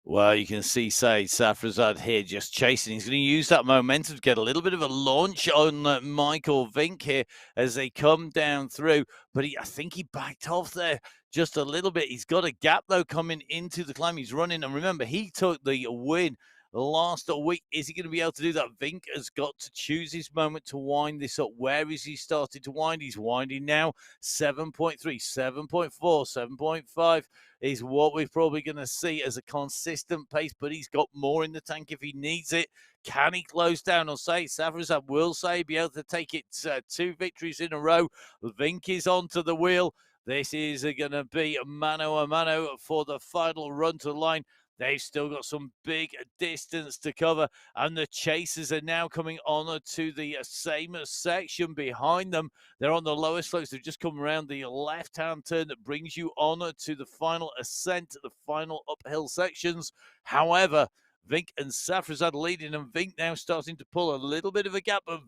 [SPEAKER 1] Well, you can see Saeed Safrazad here just chasing. He's going to use that momentum to get a little bit of a launch on Michael Vink here as they come down through. But I think he backed off there just a little bit. He's got a gap, though, coming into the climb. He's running. And remember, he took the win last week. Is he going to be able to do that? Vink has got to choose his moment to wind this up. Where is he starting to wind? He's winding now. 7.3, 7.4, 7.5 is what we're probably going to see as a consistent pace, but he's got more in the tank if he needs it. Can he close down? I'll say Safrazad will say be able to take it 2 victories in a row. Vink is onto the wheel. This is going to be mano a mano for the final run to the line. They've still got some big distance to cover, and the chasers are now coming on to the same section behind them. They're on the lower slopes. They've just come around the left-hand turn that brings you on to the final ascent, the final uphill sections. However, Vink and Safrazad leading, and Vink now starting to pull a little bit of a gap of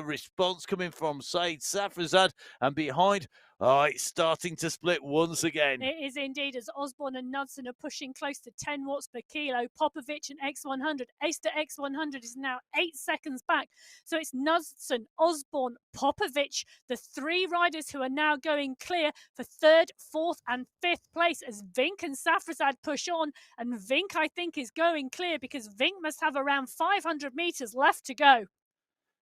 [SPEAKER 1] response coming from Saeed Safrazad, and behind Oh, it's starting to split once again.
[SPEAKER 2] It is indeed, as Osborne and Knudsen are pushing close to 10 watts per kilo. Popovic and X100. Ace to X100 is now 8 seconds back. So it's Knudsen, Osborne, Popovic, the three riders who are now going clear for third, fourth, and fifth place as Vink and Safrazad push on. And Vink, I think, is going clear because Vink must have around 500 meters left to go.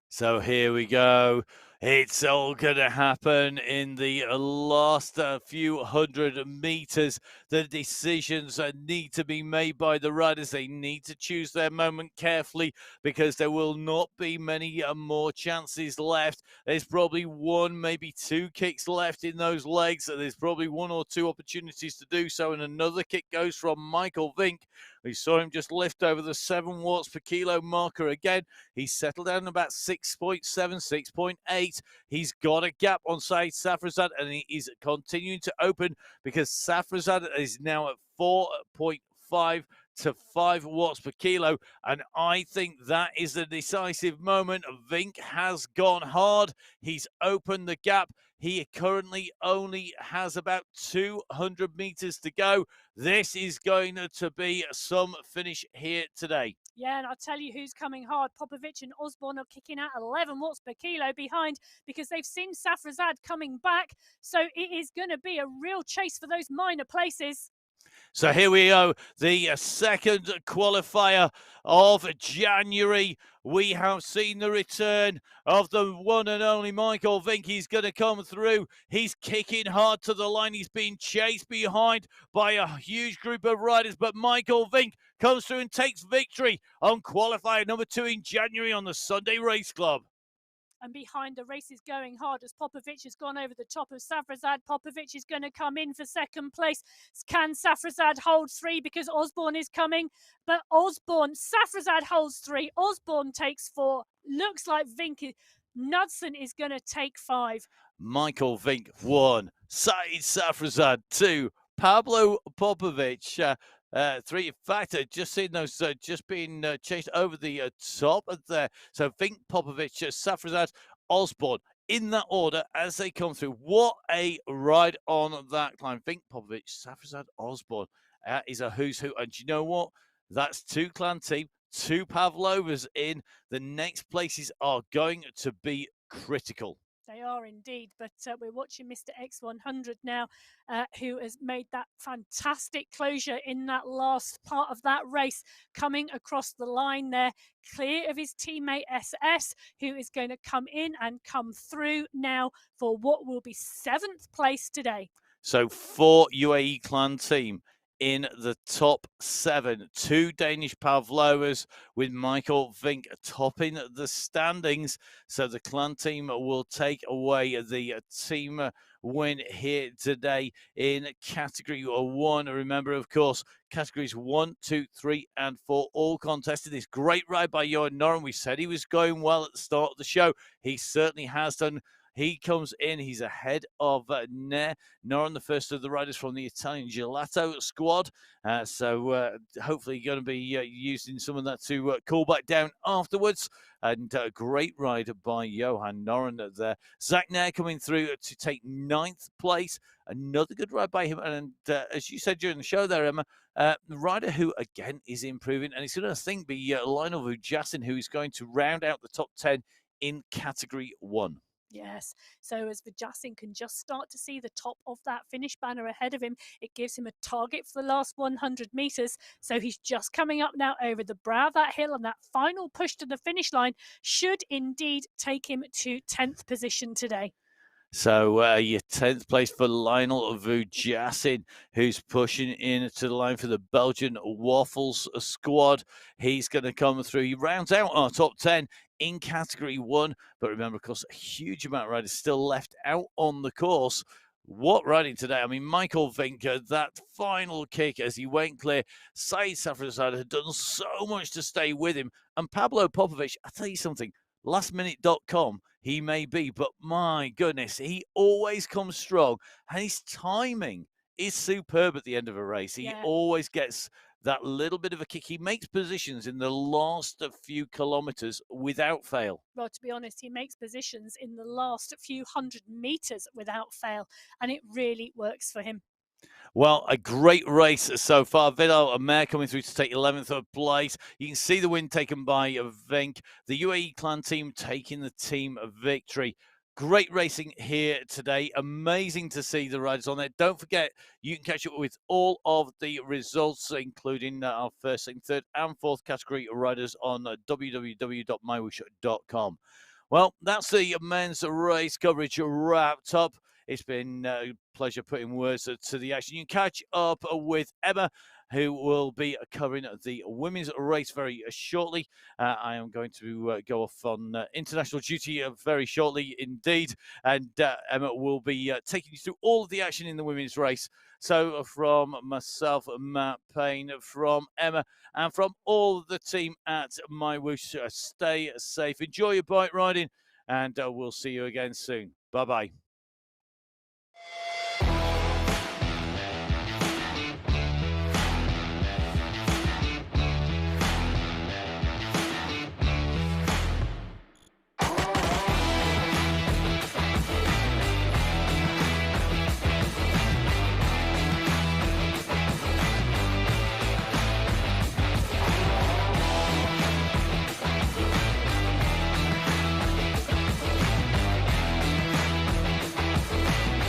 [SPEAKER 1] So here we go. It's all going to happen in the last few hundred meters. The decisions need to be made by the riders. They need to choose their moment carefully because there will not be many more chances left. There's probably one, maybe two kicks left in those legs. There's probably one or two opportunities to do so. And another kick goes from Michael Vink. We saw him just lift over the 7 watts per kilo marker again. He's settled down about 6.7, 6.8. He's got a gap on Saeed Safrazad, and he is continuing to open because Safrazad is now at 4.5 to 5 watts per kilo. And I think that is the decisive moment. Vink has gone hard. He's opened the gap. He currently only has about 200 meters to go. This is going to be some finish here today.
[SPEAKER 2] Yeah, and I'll tell you who's coming hard. Popovic and Osborne are kicking out 11 watts per kilo behind because they've seen Safrazad coming back. So it is going to be a real chase for those minor places.
[SPEAKER 1] So here we go, the second qualifier of January. We have seen the return of the one and only Michael Vink. He's going to come through. He's kicking hard to the line. He's being chased behind by a huge group of riders, but Michael Vink comes through and takes victory on qualifier number 2 in January on the Sunday Race Club.
[SPEAKER 2] And behind, the race is going hard as Popovic has gone over the top of Safrazad. Popovic is going to come in for second place. Can Safrazad hold 3 because Osborne is coming? But Safrazad holds 3. Osborne takes 4. Looks like Knudsen is going to take 5.
[SPEAKER 1] Michael Vink 1, Saeed Safrazad 2, Pablo Popovic 3. In fact, just seen those just being chased over the top of there. So Vink, Popovic, Safrazad, Osborne in that order as they come through. What a ride on that climb. Vink, Popovic, Safrazad, Osborne is a who's who. And you know what? That's 2 clan team, 2 Pavlovas in. The next places are going to be critical.
[SPEAKER 2] They are indeed, but we're watching Mr. X100 now, who has made that fantastic closure in that last part of that race, coming across the line there, clear of his teammate SS, who is going to come in and come through now for what will be 7th place today.
[SPEAKER 1] So 4 UAE clan team in the top 7. 2 Danish Pavlovas with Michael Vink topping the standings. So the clan team will take away the team win here today in category 1. Remember, of course, categories 1, 2, 3, and 4 all contested. This great ride by Johan Noren. We said he was going well at the start of the show. He certainly has done. He comes in, he's ahead of Noren, the first of the riders from the Italian Gelato squad. So hopefully going to be using some of that to cool back down afterwards. And a great ride by Johan Noren there. Zach Nair coming through to take 9th place. Another good ride by him. And as you said during the show there, Emma, the rider who, again, is improving. And it's going to, I think, be Lionel Vujasin, who is going to round out the top 10 in category 1.
[SPEAKER 2] Yes, so as Vujasin can just start to see the top of that finish banner ahead of him, it gives him a target for the last 100 meters. So he's just coming up now over the brow of that hill, and that final push to the finish line should indeed take him to 10th position today.
[SPEAKER 1] So your 10th place for Lionel Vujasin, who's pushing into the line for the Belgian Waffles squad. He's going to come through. He rounds out our top 10 in category 1. But remember, of course, a huge amount of riders still left out on the course. What riding today? I mean, Michael Vink, that final kick as he went clear. Saeed Safrazad had done so much to stay with him. And Pablo Popovic, I'll tell you something, lastminute.com, he may be, but my goodness, he always comes strong. And his timing is superb at the end of a race. He always gets that little bit of a kick. He makes positions in the last few kilometres without fail.
[SPEAKER 2] Well, to be honest, he makes positions in the last few hundred meters without fail, and it really works for him.
[SPEAKER 1] Well, a great race so far. Vidal Amer coming through to take 11th place. You can see the win taken by Venk. The UAE clan team taking the team victory. Great racing here today. Amazing to see the riders on there. Don't forget, you can catch up with all of the results, including our first, second, third, and fourth category riders on www.mywhoosh.com. Well, that's the men's race coverage wrapped up. It's been a pleasure putting words to the action. You can catch up with Emma, who will be covering the women's race very shortly. I am going to go off on international duty very shortly indeed, and Emma will be taking you through all of the action in the women's race. So from myself, Matt Payne, from Emma, and from all of the team at MyWhoosh, stay safe, enjoy your bike riding, and we'll see you again soon. Bye-bye.